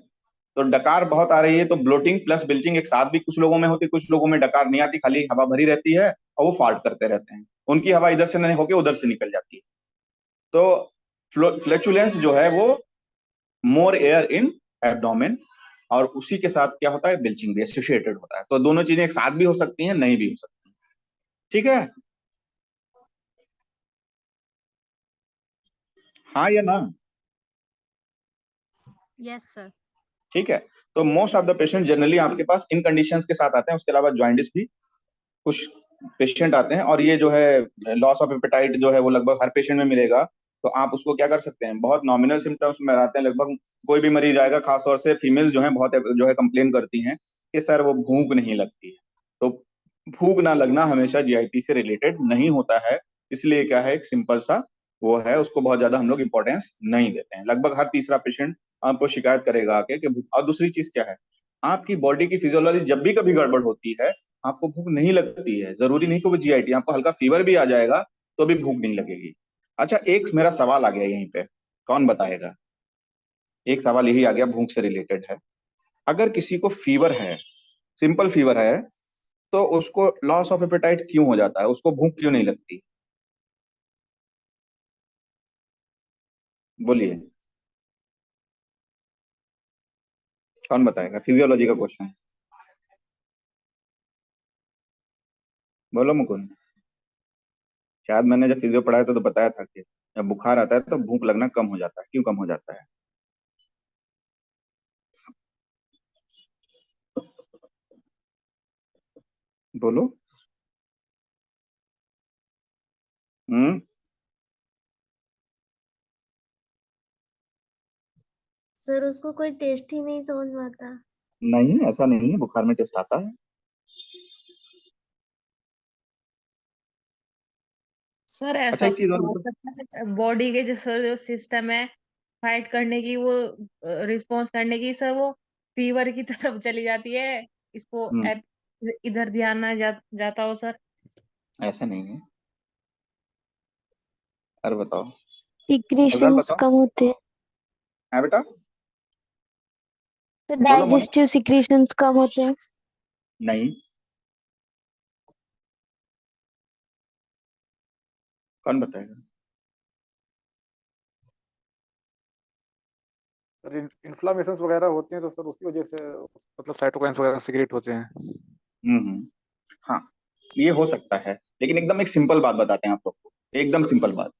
तो डकार बहुत आ रही है तो ब्लोटिंग प्लस बेल्चिंग एक साथ भी कुछ लोगों में होती है, कुछ लोगों में डकार नहीं आती, खाली हवा भरी रहती है और वो फार्ट करते रहते हैं, उनकी हवा इधर से नहीं होकर उधर से निकल जाती है। तो फ्लैचुलेंस जो है वो मोर एयर इन एब्डोमेन, और उसी के साथ क्या होता है, बेल्चिंग भी एसोसिएटेड होता है। तो दोनों चीजें एक साथ भी हो सकती हैं, नहीं भी हो सकती, ठीक है। हाँ या ना? Yes sir. ठीक है। तो most of the patient generally आपके पास इन कंडीशंस के साथ आते हैं, उसके अलावा जॉइंडिस भी कुछ पेशेंट आते हैं, और ये जो है लॉस ऑफ एपेटाइट जो है वो लगभग हर पेशेंट में मिलेगा। तो आप उसको क्या कर सकते हैं, बहुत नॉमिनल सिम्टम्स में आते हैं, लगभग कोई भी मरीज आएगा, खासतौर से फीमेल जो है बहुत जो है कंप्लेन करती हैं कि सर वो भूख नहीं लगती है। तो भूख ना लगना हमेशा जीआईटी से रिलेटेड नहीं होता है, इसलिए क्या है, एक सिंपल सा वो है, उसको बहुत ज्यादा हम लोग इंपॉर्टेंस नहीं देते हैं। लगभग हर तीसरा पेशेंट आपको शिकायत करेगा आके कि और दूसरी चीज क्या है, आपकी बॉडी की फिजियोलॉजी जब भी कभी गड़बड़ होती है, आपको भूख नहीं लगती है, जरूरी नहीं कि वो जीआईटी, आपको हल्का फीवर भी आ जाएगा तो भी भूख नहीं लगेगी। अच्छा, एक मेरा सवाल आ गया यहीं पे, कौन बताएगा? एक सवाल यही आ गया, भूख से रिलेटेड है। अगर किसी को फीवर है, सिंपल फीवर है, तो उसको लॉस ऑफ एपेटाइट क्यों हो जाता है, उसको भूख क्यों नहीं लगती? बोलिए, कौन बताएगा? फिजियोलॉजी का क्वेश्चन है, बोलो मुकुंद। शायद मैंने जब फिजियो पढ़ाया था तो बताया था कि जब बुखार आता है तो भूख लगना कम हो जाता है, क्यों कम हो जाता है? बोलो। हम्म। सर उसको कोई टेस्ट ही नहीं समझ में आता। नहीं, ऐसा नहीं है, बुखार में टेस्ट आता है। सर अच्छा ऐसा एक चीज और हो बताओ। सकता है बॉडी के जो सिस्टम है फाइट करने की, वो रिस्पॉन्स करने की, सर वो फीवर की तरफ चली जाती है, इसको हम्म, इधर ध्यान ना जाता हो सर। ऐसा नहीं है। और बताओ, अफजाल सिक्रीशंस बताओ। कम होते हैं। है बेटा, तो बोलो मोना। डाइजेस्टिव सिक्रीशंस कम होते हैं। नहीं, कौन बताएगा? सर इन्फ्लामेशंस वगैरह होते हैं तो सर उसकी वजह से मतलब साइटोकाइंस वगैरह सीक्रेट होते हैं। हम्म, हाँ, ये हो सकता है, लेकिन एकदम एक सिंपल बात बताते हैं आप लोग को, एकदम सिंपल बात।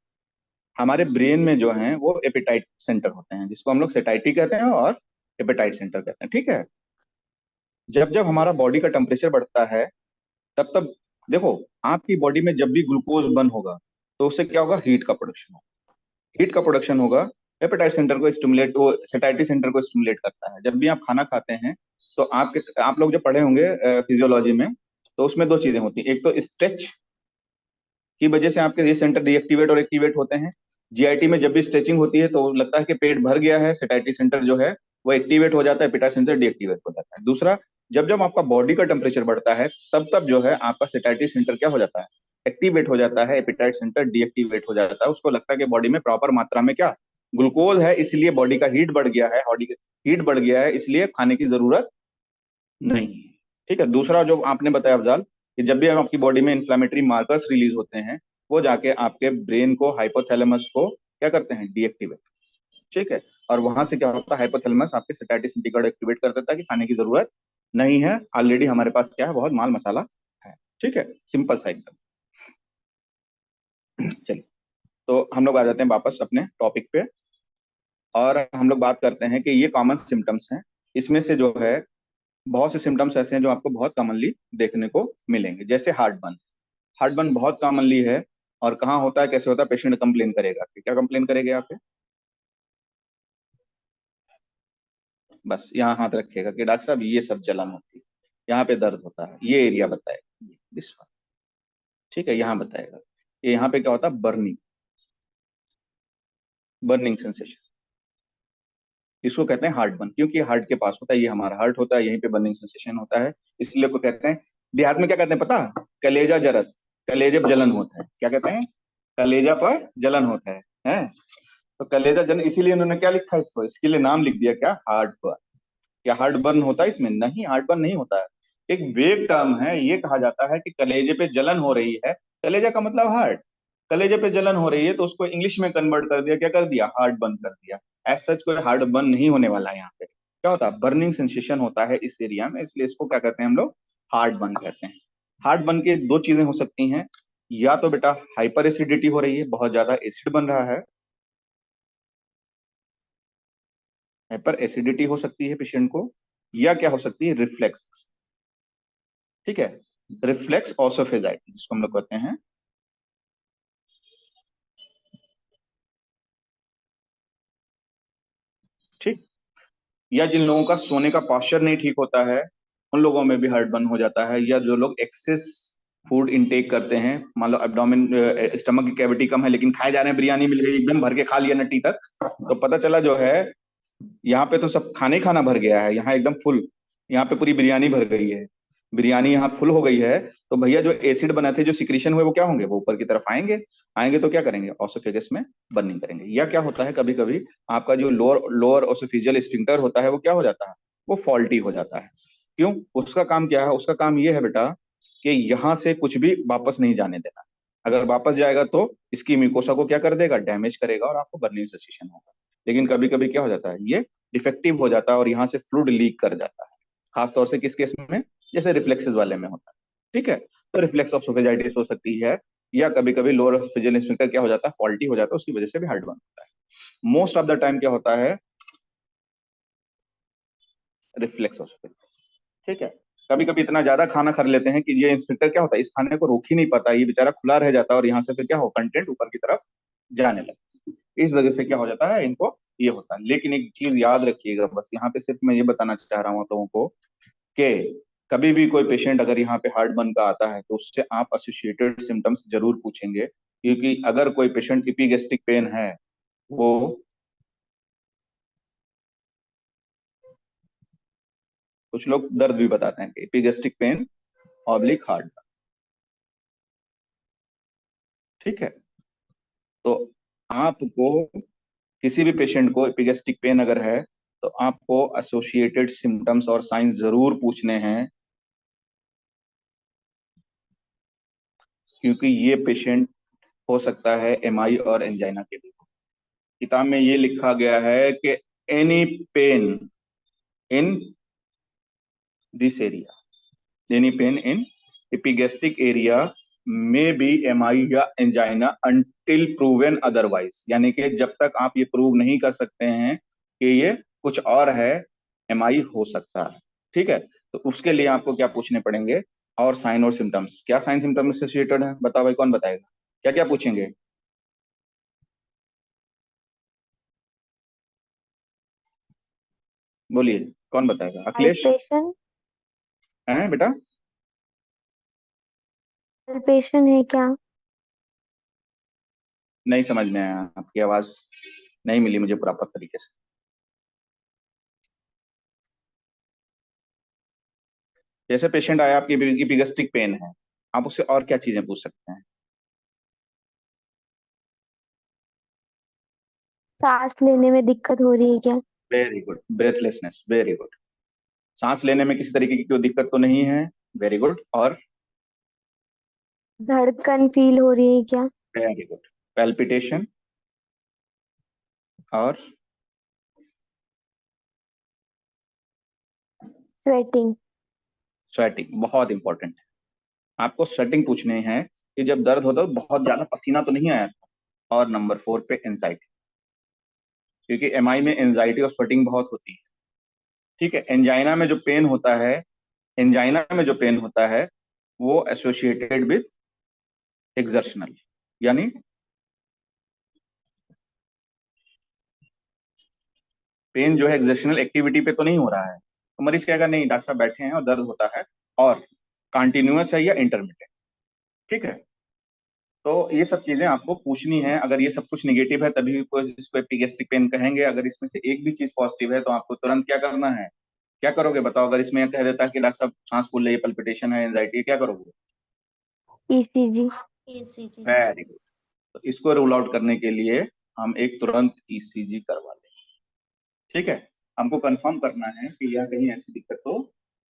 हमारे ब्रेन में जो है वो एपेटाइट सेंटर होते हैं, जिसको हम लोग सेटाइटी कहते हैं और एपेटाइट सेंटर कहते हैं, ठीक है। जब जब हमारा बॉडी का टेम्परेचर बढ़ता है, तब तब देखो, आपकी बॉडी में जब भी ग्लूकोज बर्न होगा, तो उससे क्या होगा? हीट का प्रोडक्शन होगा। हीट का प्रोडक्शन होगा, एपेटाइट सेंटर को स्टिमुलेट, वो सेटाइटी सेंटर को स्टिमुलेट करता है। जब भी आप खाना खाते हैं, तो आप लोग जो पढ़े होंगे फिजियोलॉजी में, तो उसमें दो चीजें होती हैं। एक तो स्ट्रेच की वजह से आपके ये सेंटर डीएक्टिवेट और एक्टिवेट होते हैं। जीआईटी में जब भी स्ट्रेचिंग होती है, तो लगता है कि पेट भर गया है, सेटाइटी सेंटर जो है वो एक्टिवेट हो जाता है, एपेटाइट सेंटर डीएक्टिवेट हो जाता है। दूसरा, जब जब आपका बॉडी का टेम्परेचर बढ़ता है, तब तब जो है आपका सेटाइटी सेंटर क्या हो जाता है? एक्टिवेट हो जाता है, एपेटाइट सेंटर डीएक्टिवेट हो जाता है। उसको लगता है कि बॉडी में प्रॉपर मात्रा में क्या ग्लूकोज है, इसलिए बॉडी का हीट बढ़ गया है, बॉडी हीट बढ़ गया है, इसलिए खाने की जरूरत नहीं है। ठीक है। दूसरा जो आपने बताया अफजाल, कि जब भी आपकी बॉडी में इन्फ्लामेटरी मार्कर्स रिलीज होते हैं, वो जाके आपके ब्रेन को, हाइपोथैलेमस को क्या करते हैं? डीएक्टिवेट। ठीक है। और वहां से क्या होता है? हाइपोथैलेमस आपके सेटाइटिस इंडिका एक्टिवेट कर देता है कि खाने की जरूरत नहीं है, ऑलरेडी हमारे पास क्या है? बहुत माल मसाला है। ठीक है, सिंपल सा एकदम। चलिए, तो हम लोग आ जाते हैं वापस अपने टॉपिक पे, और हम लोग बात करते हैं कि ये कॉमन सिम्टम्स हैं। इसमें से जो है बहुत से सिम्टम्स ऐसे हैं जो आपको बहुत कॉमनली देखने को मिलेंगे, जैसे हार्ट बर्न। हार्ट बर्न बहुत कॉमनली है। और कहाँ होता है, कैसे होता है? पेशेंट कंप्लेन करेगा कि क्या कंप्लेन करेगा यहाँ पे? बस यहाँ हाथ रखिएगा कि डॉक्टर साहब ये सब जलन होती है, यहाँ पे दर्द होता है, ये एरिया बताएगा, दिस वन। ठीक है, यहाँ बताएगा। ये यहाँ पे क्या होता है? Burning, burning sensation. इसको कहते हैं हार्ट बर्न, क्योंकि हार्ट के पास होता है, ये हमारा हार्ट होता है, यहीं पे बर्निंग सेंसेशन होता है, इसलिए को कहते हैं। देहात में क्या कहते हैं पता? कलेजा जरत, कलेजे पर जलन होता है। क्या कहते हैं? कलेजा पर जलन होता है? तो कलेजा जलन, इसीलिए उन्होंने क्या लिखा है इसको, इसके लिए नाम लिख दिया क्या? Heart burn. क्या हार्ट बर्न होता है इसमें? नहीं, हार्ट बर्न नहीं होता है। एक वेग टर्म है, ये कहा जाता है कि कलेजे पे जलन हो रही है। कलेजा का मतलब हार्ट, कलेजे पे जलन हो रही है, तो उसको इंग्लिश में कन्वर्ट कर दिया, क्या कर दिया? हार्ट बर्न कर दिया। एज सच कोई हार्ट बर्न नहीं होने वाला है। यहाँ पे क्या होता है? बर्निंग सेंसेशन होता है इस एरिया में, इसलिए इसको क्या कहते हैं हम लोग? हार्ट बर्न कहते हैं। हार्ट बर्न की दो चीजें हो सकती हैं, या तो बेटा हाइपर एसिडिटी हो रही है, बहुत ज्यादा एसिड बन रहा है, हाइपर एसिडिटी हो सकती है पेशेंट को, या क्या हो सकती है? रिफ्लेक्स। ठीक है, रिफ्लेक्स ऑसोफेजाइटिस जिसको हम लोग कहते हैं। ठीक। या जिन लोगों का सोने का पोस्चर नहीं ठीक होता है, उन लोगों में भी हार्ट बर्न हो जाता है। या जो लोग एक्सेस फूड इंटेक करते हैं, मान लो एब्डोमेन, स्टमक की कैविटी कम है, लेकिन खाए जा रहे हैं, बिरयानी मिल गई, एकदम भर के खा लिया नट्टी तक, तो पता चला जो है यहाँ पे तो सब खाने खाना भर गया है, यहाँ एकदम फुल, यहाँ पे पूरी बिरयानी भर गई है, बिरयानी यहाँ फुल हो गई है। तो भैया जो एसिड बना थे, जो सिक्रीशन हुए, वो क्या होंगे? वो ऊपर की तरफ आएंगे। आएंगे तो क्या करेंगे? ऑसोफेगस में बर्निंग करेंगे। या क्या होता है, कभी कभी आपका जो लोअर लोअर ऑसोफिजियल स्फिंक्टर होता है, वो क्या हो जाता है? वो फॉल्टी हो जाता है। क्यों? उसका काम क्या है? उसका काम ये है बेटा कि यहाँ से कुछ भी वापस नहीं जाने देना। अगर वापस जाएगा तो इसकी म्यूकोसा को क्या कर देगा? डैमेज करेगा, और आपको बर्निंग सेंसेशन होगा। लेकिन कभी कभी क्या हो जाता है? ये डिफेक्टिव हो जाता है, और यहाँ से फ्लूइड लीक कर जाता है, खासतौर से किस केस में? जैसे रिफ्लेक्सेस वाले में होता है। ठीक है, तो रिफ्लेक्स ऑसोफेजाइटिस हो सकती है, या कभी कभी लोअर ऑसोफेजियल स्फिंक्टर क्या हो जाता है? फॉल्टी हो जाता है, उसकी वजह से भी हार्ट बर्न होता है। मोस्ट ऑफ द टाइम क्या होता है? रिफ्लेक्स ऑसोफेजाइटिस। ठीक है। कभी कभी इतना ज्यादा खाना खा लेते हैं कि ये इंस्पेक्टर क्या होता है, इस खाने को रोक ही नहीं पाता, ये बेचारा खुला रह जाता है, और यहाँ से फिर क्या हो? कंटेंट ऊपर की तरफ जाने लगता है। इस वजह से क्या हो जाता है? इनको ये होता है। लेकिन एक चीज याद रखिएगा, बस यहाँ पे सिर्फ मैं ये बताना चाह रहा हूँ आप लोगों को कि कभी भी कोई पेशेंट अगर यहाँ पे हार्ट बर्न का आता है, तो उससे आप एसोसिएटेड सिम्टम्स जरूर पूछेंगे। क्योंकि अगर कोई पेशेंट इपिगैस्ट्रिक पेन है, वो कुछ लोग दर्द भी बताते हैं कि इपिगैस्ट्रिक पेन ऑब्लिक हार्ट, ठीक है। तो आपको किसी भी पेशेंट को एपिगैस्ट्रिक पेन अगर है तो आपको एसोसिएटेड सिम्टम्स और साइंस जरूर पूछने हैं, क्योंकि ये पेशेंट हो सकता है एमआई और एंजाइना के भी। किताब में ये लिखा गया है कि any pain in this area, any pain in epigastric area में बी एमआई या एंजाइना अंटिल प्रूवन अदरवाइज, यानी कि जब तक आप ये प्रूव नहीं कर सकते हैं कि ये कुछ और है, एमआई हो सकता है, ठीक है। तो उसके लिए आपको क्या पूछने पड़ेंगे, और साइन और सिम्टम्स, क्या साइन सिम्टम्स एसोसिएटेड है, बताओ भाई, कौन बताएगा, क्या क्या पूछेंगे? बोलिए, कौन बताएगा? अखिलेश पैल्पेशन है बेटा? पैल्पेशन है क्या? नहीं समझ में आया, आपकी आवाज नहीं मिली मुझे प्रॉपर तरीके से। जैसे पेशेंट आया, आपकी एपिगैस्ट्रिक पेन है, आप उससे और क्या चीजें पूछ सकते हैं? सांस लेने में दिक्कत हो रही है क्या? Very good, breathlessness, very good. सांस लेने में किसी तरीके की कोई दिक्कत तो नहीं है, वेरी गुड। और धड़कन फील हो रही है क्या? वेरी गुड, पैल्पिटेशन, और स्वेटिंग। स्वेटिंग, बहुत इंपॉर्टेंट है। आपको स्वेटिंग पूछने हैं कि जब दर्द होता है तो बहुत ज्यादा पसीना तो नहीं आया था। और नंबर 4 पे एंजाइटी, क्योंकि एमआई में एंजाइटी और स्वेटिंग बहुत होती है, ठीक है। एंजाइना में जो पेन होता है, एंजाइना में जो पेन होता है वो एसोसिएटेड विद एक्सर्शनल, यानी पेन जो है एक्सर्शनल एक्टिविटी पे तो नहीं हो रहा है, तो मरीज कहेगा नहीं डॉक्टर साहब बैठे हैं और दर्द होता है, और कंटिन्यूअस है या इंटरमिटेंट, ठीक है। तो ये सब चीजें आपको पूछनी है। अगर ये सब कुछ निगेटिव है तभी कोई इसको एपिगैस्ट्रिक पेन कहेंगे। अगर इसमें से एक भी चीज पॉजिटिव है तो आपको तुरंत क्या करना है, क्या करोगे बताओ? अगर इसमें कह देता है कि डॉक्टर साहब सांस फूल रही है, पल्पिटेशन है, एंजाइटी है, क्या करोगे? ECG. ECG sir. Very good. तो इसको रूल आउट करने के लिए हम एक तुरंत ईसीजी करवा लें, ठीक है। हमको कंफर्म करना है कि यह कहीं ऐसी दिक्कत तो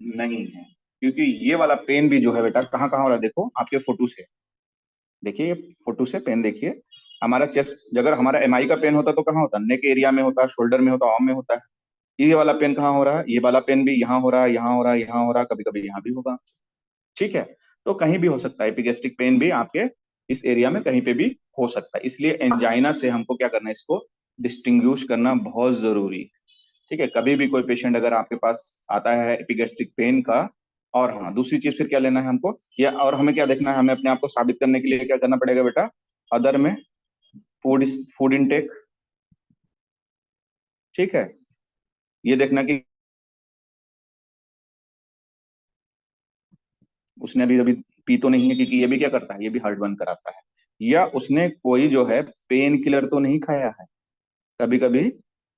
नहीं है, क्योंकि ये वाला पेन भी जो है बेटा कहाँ कहाँ हो रहा है, देखो आपके फोटो से, देखिए फोटो से पेन देखिए। हमारा चेस्ट, अगर हमारा एमआई का पेन होता तो कहाँ होता, नेक एरिया में होता, शोल्डर में होता, आर्म में होता है। ये वाला पेन कहाँ हो रहा है, ये वाला पेन भी यहाँ हो रहा है, यहाँ हो रहा है, यहाँ हो रहा है, कभी कभी यहाँ भी होगा, ठीक है। तो कहीं भी हो सकता है, एपिगैस्ट्रिक पेन भी आपके इस एरिया में कहीं पे भी हो सकता है। इसलिए एंजाइना से हमको क्या करना है, इसको डिस्टिंग्विश करना बहुत जरूरी है, ठीक है। कभी भी कोई पेशेंट अगर आपके पास आता है एपिगैस्ट्रिक पेन का, और हाँ दूसरी चीज फिर क्या लेना है हमको, या और हमें क्या देखना है, हमें अपने आप को साबित करने के लिए क्या करना पड़ेगा बेटा, अदर में फूड फूड इनटेक, ठीक है। ये देखना कि उसने अभी अभी पी तो नहीं है, क्योंकि ये भी क्या करता है, ये भी हार्ट बर्न कराता है, या उसने कोई जो है पेन किलर तो नहीं खाया है। कभी कभी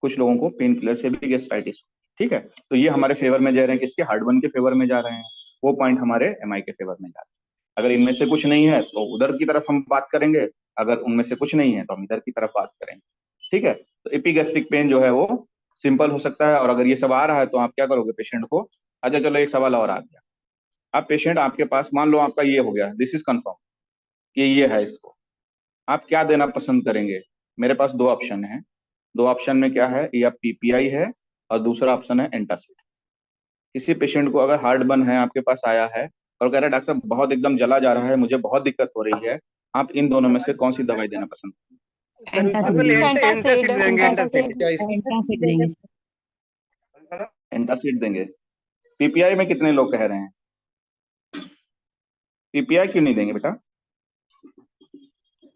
कुछ लोगों को पेन किलर से भी गैस्ट्राइटिस, ठीक है। तो ये हमारे फेवर में जा रहे हैं, किसके, हार्ट बर्न के फेवर में जा रहे हैं, वो पॉइंट हमारे एमआई के फेवर में जा रहे हैं। अगर इनमें से कुछ नहीं है तो उधर की तरफ हम बात करेंगे, अगर उनमें से कुछ नहीं है तो हम इधर की तरफ बात करेंगे, ठीक है। तो एपिगैस्ट्रिक पेन जो है वो सिंपल हो सकता है। और अगर ये सब आ रहा है तो आप क्या करोगे पेशेंट को, अच्छा चलो एक सवाल और आ गया। अब पेशेंट आपके पास, मान लो आपका ये हो गया, दिस इज कंफर्म कि ये है, इसको आप क्या देना पसंद करेंगे? मेरे पास दो ऑप्शन है। दो ऑप्शन में क्या है, या पीपीआई है और दूसरा ऑप्शन है एंटासिड। किसी पेशेंट को अगर हार्ट बर्न है, आपके पास आया है और कह रहा है डॉक्टर साहब बहुत एकदम जला जा रहा है, मुझे बहुत दिक्कत हो रही है, आप इन दोनों में से कौन सी दवाई देना पसंद एंटासिड। देंगे, एंटासिड। करेंगे? एंटासिड देंगे। पीपीआई में कितने लोग कह रहे हैं पीपीआई क्यों नहीं देंगे बेटा?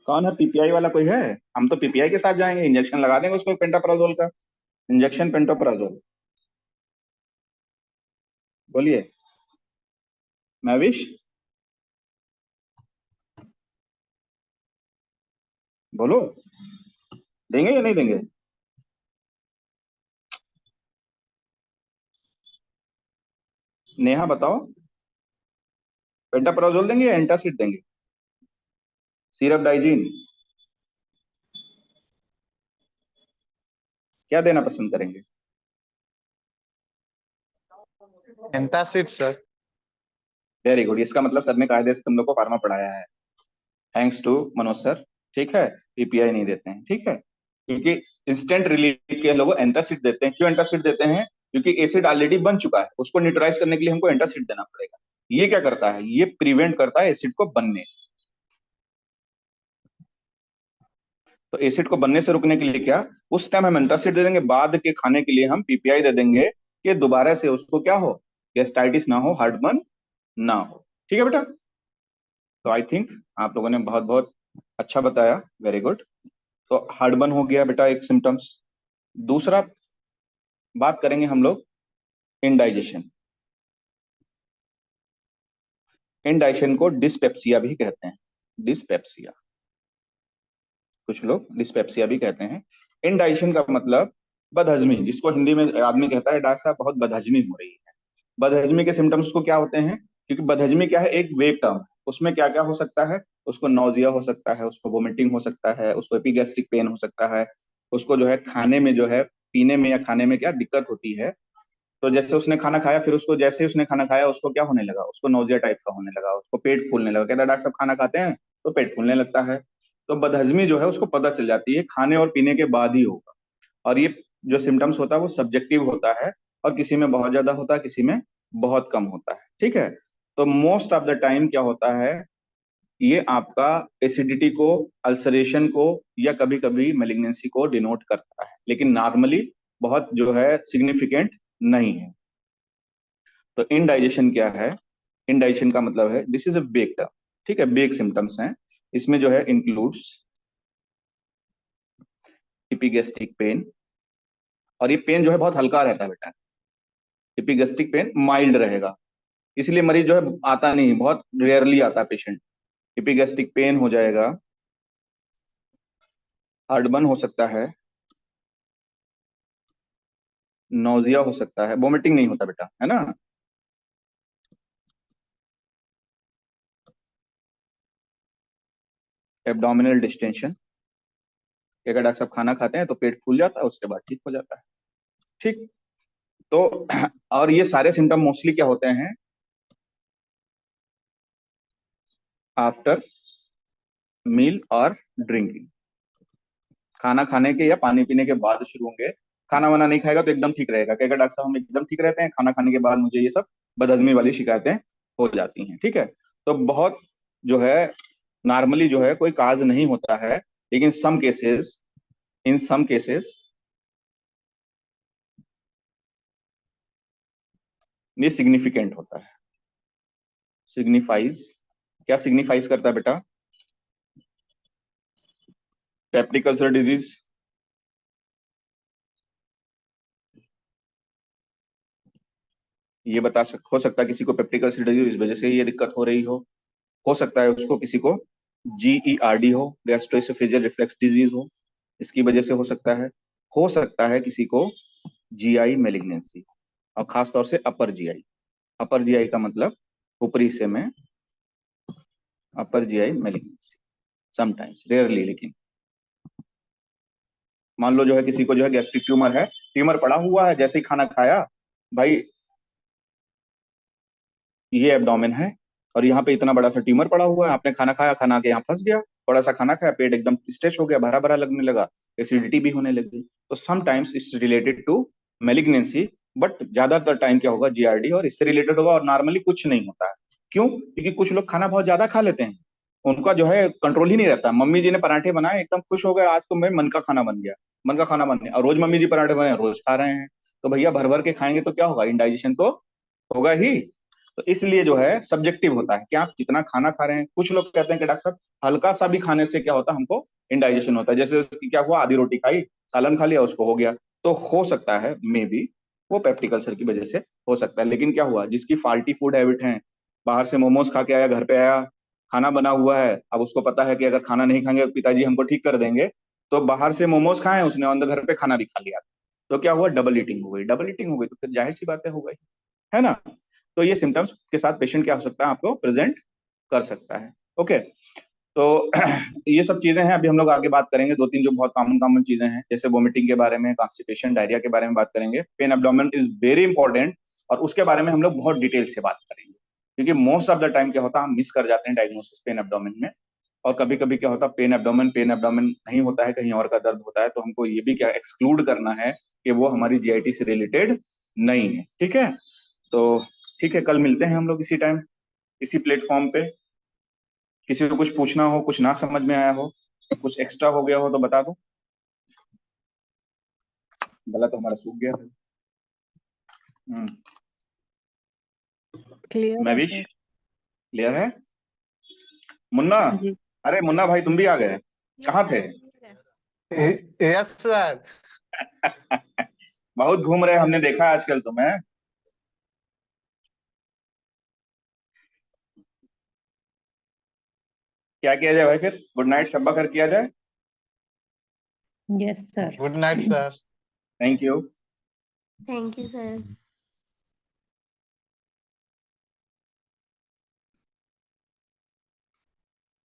कौन है पीपीआई वाला, कोई है? हम तो पीपीआई के साथ जाएंगे, इंजेक्शन लगा देंगे उसको पेंटाप्राजोल का, इंजेक्शन पेंटोप्राजोल। बोलिए मैविश। बोलो, देंगे या नहीं देंगे? नेहा बताओ, पेंटाप्राजोल देंगे या एंटासिड देंगे? सिरप डाइजीन, क्या देना पसंद करेंगे? Antacid sir. वेरी गुड, इसका मतलब सर ने कायदे से तुम लोग को फार्मा पढ़ाया है, थैंक्स टू मनोज सर। ठीक है, पीपीआई नहीं देते हैं, ठीक है, क्योंकि इंस्टेंट रिलीफ के लोग एंटासिड देते हैं। क्यों एंटासिड देते हैं? क्योंकि एसिड ऑलरेडी बन चुका है, उसको न्यूट्रलाइज करने के लिए हमको एंटासिड देना पड़ेगा। ये क्या करता है? ये प्रिवेंट करता है एसिड को बनने से। तो एसिड को बनने से रुकने के लिए क्या, उस टाइम हम एंटासिड दे देंगे, बाद के खाने के लिए हम पीपीआई दे देंगे कि दोबारा से उसको क्या हो, गैस्ट्राइटिस ना हो, हार्टबर्न ना हो। ठीक है बेटा, तो आई थिंक आप लोगों ने बहुत बहुत अच्छा बताया, वेरी गुड। तो हार्टबर्न हो गया बेटा एक सिम्टम्स। दूसरा बात करेंगे हम लोग इंडाइजेशन। इंडाइजेशन को डिस्पेप्सिया भी कहते हैं, डिस्पेप्सिया, कुछ लोग डिस्पेप्सिया भी कहते हैं। इंडाइजेशन का मतलब बदहजमी, जिसको हिंदी में आदमी कहता है डॉक्टर साहब बहुत बदहजमी हो रही है। बदहजमी के सिम्टम्स को क्या होते हैं? क्योंकि बदहजमी क्या है, एक वेग टर्म है, उसमें क्या क्या हो सकता है? उसको नौजिया हो सकता है, उसको वोमिटिंग हो सकता है, उसको एपिगैस्ट्रिक पेन हो सकता है, उसको जो है खाने में जो है, पीने में या खाने में क्या दिक्कत होती है। तो जैसे उसने खाना खाया, फिर उसको जैसे उसने खाना खाया उसको क्या होने लगा, उसको नौजिया टाइप का होने लगा, उसको पेट फूलने लगा। कहता है डॉक्टर साहब खाना खाते हैं तो पेट फूलने लगता है। तो बदहजमी जो है उसको पता चल जाती है खाने और पीने के बाद ही होगा। और ये जो सिम्टम्स होता है वो सब्जेक्टिव होता है, और किसी में बहुत ज्यादा होता है, किसी में बहुत कम होता है। ठीक है, तो मोस्ट ऑफ द टाइम क्या होता है, ये आपका एसिडिटी को, अल्सरेशन को, या कभी कभी मेलिग्नेंसी को डिनोट करता है, लेकिन नॉर्मली बहुत जो है सिग्निफिकेंट नहीं है। तो इनडाइजेशन क्या है? इनडाइजेशन का मतलब है this is a vague term. ठीक है, बेक सिम्टम्स हैं, इसमें जो है इंक्लूड्स एपिगैस्ट्रिक पेन, और ये पेन जो है बहुत हल्का रहता है बेटा, एपिगैस्ट्रिक पेन माइल्ड रहेगा, इसलिए मरीज जो है आता नहीं, बहुत रेयरली आता है पेशेंट। एपिगैस्ट्रिक पेन हो जाएगा, हार्टबर्न हो सकता है, नौजिया हो सकता है, वोमिटिंग नहीं होता बेटा, है ना। एब्डोमिनल डिस्टेंशन, अगर डॉक्टर साहब खाना खाते हैं तो पेट फूल जाता है, उसके बाद ठीक हो जाता है। ठीक, तो और ये सारे सिम्टम मोस्टली क्या होते हैं, आफ्टर मील और ड्रिंकिंग, खाना खाने के या पानी पीने के बाद शुरू होंगे। खाना वाना नहीं खाएगा तो एकदम ठीक रहेगा, कहेगा डॉक्टर साहब हम एकदम ठीक रहते हैं, खाना खाने के बाद मुझे ये सब बदहजमी वाली शिकायतें हो जाती हैं। ठीक है, तो बहुत जो है नॉर्मली जो है कोई काज नहीं होता है, लेकिन सम केसेस, इन सम केसेस ये सिग्निफिकेंट होता है। सिग्निफाइज, क्या सिग्निफाइज करता है बेटा? पेप्टिक अल्सर डिजीज, ये हो सकता है किसी को पेप्टिक अल्सर डिजीज इस वजह से ये दिक्कत हो रही हो सकता है उसको किसी को GERD हो, गैस्ट्रोएसोफेजियल रिफ्लक्स डिजीज हो, इसकी वजह से हो सकता है किसी को GI मेलिग्नेंसी, और खास तौर से अपर GI। अपर GI का मतलब ऊपरी हिस्से में, अपर GI मेलिग्नेंसी समटाइम्स, रेयरली, लेकिन मान लो जो है किसी को जो है गैस्ट्रिक ट्यूमर है, ट्यूमर पड़ा हुआ है, जैसे ही खाना खाया भाई, ये एब्डोमेन है और यहाँ पे इतना बड़ा सा ट्यूमर पड़ा हुआ है, आपने खाना खाया, खाना के यहाँ फंस गया, थोड़ा सा खाना खाया, पेट एकदम स्ट्रेच हो गया, भरा भरा लगने लगा, एसिडिटी भी होने लगी। तो sometimes it's related to malignancy, but ज्यादातर टाइम क्या होगा, GRD, और इससे रिलेटेड होगा, और नॉर्मली कुछ नहीं होता है। क्यों? क्योंकि कुछ लोग खाना बहुत ज्यादा खा लेते हैं, उनका जो है कंट्रोल ही नहीं रहता। मम्मी जी ने पराठे बनाए, एकदम खुश हो गए, आज तो मैं मन का खाना बन गया, मन का खाना बन गया, और रोज मम्मी जी पराठे बने, रोज खा रहे हैं, तो भैया भर भर के खाएंगे तो क्या होगा, इंडाइजेशन तो होगा ही। तो इसलिए जो है सब्जेक्टिव होता है कि आप कितना खाना खा रहे हैं। कुछ लोग कहते हैं कि डॉक्टर साहब हल्का सा भी खाने से क्या होता है, हमको इंडाइजेशन होता है, जैसे उसकी क्या हुआ, आधी रोटी खाई, सालन खा लिया, उसको हो गया। तो हो सकता है मे बी वो पेप्टिक अल्सर की वजह से हो सकता है। लेकिन क्या हुआ, जिसकी फाल्टी फूड हैबिट है, बाहर से मोमोज खा के आया, घर पे आया, खाना बना हुआ है, अब उसको पता है कि अगर खाना नहीं खाएंगे पिताजी हमको ठीक कर देंगे, तो बाहर से मोमोज खाए उसने, ऑन द घर पे खाना भी खा लिया, तो क्या हुआ, डबल ईटिंग हो गई। डबल ईटिंग हो गई तो फिर जाहिर सी बात है, हो गई, है ना। तो ये सिम्टम्स के साथ पेशेंट क्या हो सकता है, आपको प्रेजेंट कर सकता है। ओके, तो ये सब चीजें हैं। अभी हम लोग आगे बात करेंगे, दो तीन जो बहुत कॉमन कॉमन चीजें हैं, जैसे वोमिटिंग के बारे में, कॉन्स्टिपेशन, डायरिया के बारे में बात करेंगे। Pen abdomen is very important, और उसके बारे में हम लोग बहुत डिटेल से बात करेंगे, क्योंकि मोस्ट ऑफ द टाइम क्या होता है, हम मिस कर जाते हैं डायग्नोसिस पेन एब्डोमेन में। और कभी कभी क्या होता है, पेन एब्डोमेन नहीं होता है, कहीं और का दर्द होता है, तो हमको ये भी क्या एक्सक्लूड करना है कि वो हमारी जीआईटी से रिलेटेड नहीं है। ठीक है, तो ठीक है, कल मिलते हैं हम लोग इसी टाइम, इसी प्लेटफॉर्म पे। किसी को कुछ पूछना हो, कुछ ना समझ में आया हो, कुछ एक्स्ट्रा हो गया हो तो बता दो। गला तो हमारा सूख गया है। क्लियर मैं है भी सर। क्लियर है। मुन्ना, जी अरे मुन्ना भाई तुम भी आ गए, कहाँ थे? Yes sir. बहुत घूम रहे, हमने देखा आजकल तुम्हें। क्या किया जाए भाई फिर, गुड नाइट शब्बा कर किया जाए। Yes sir. Good night sir. Thank you. Thank you sir.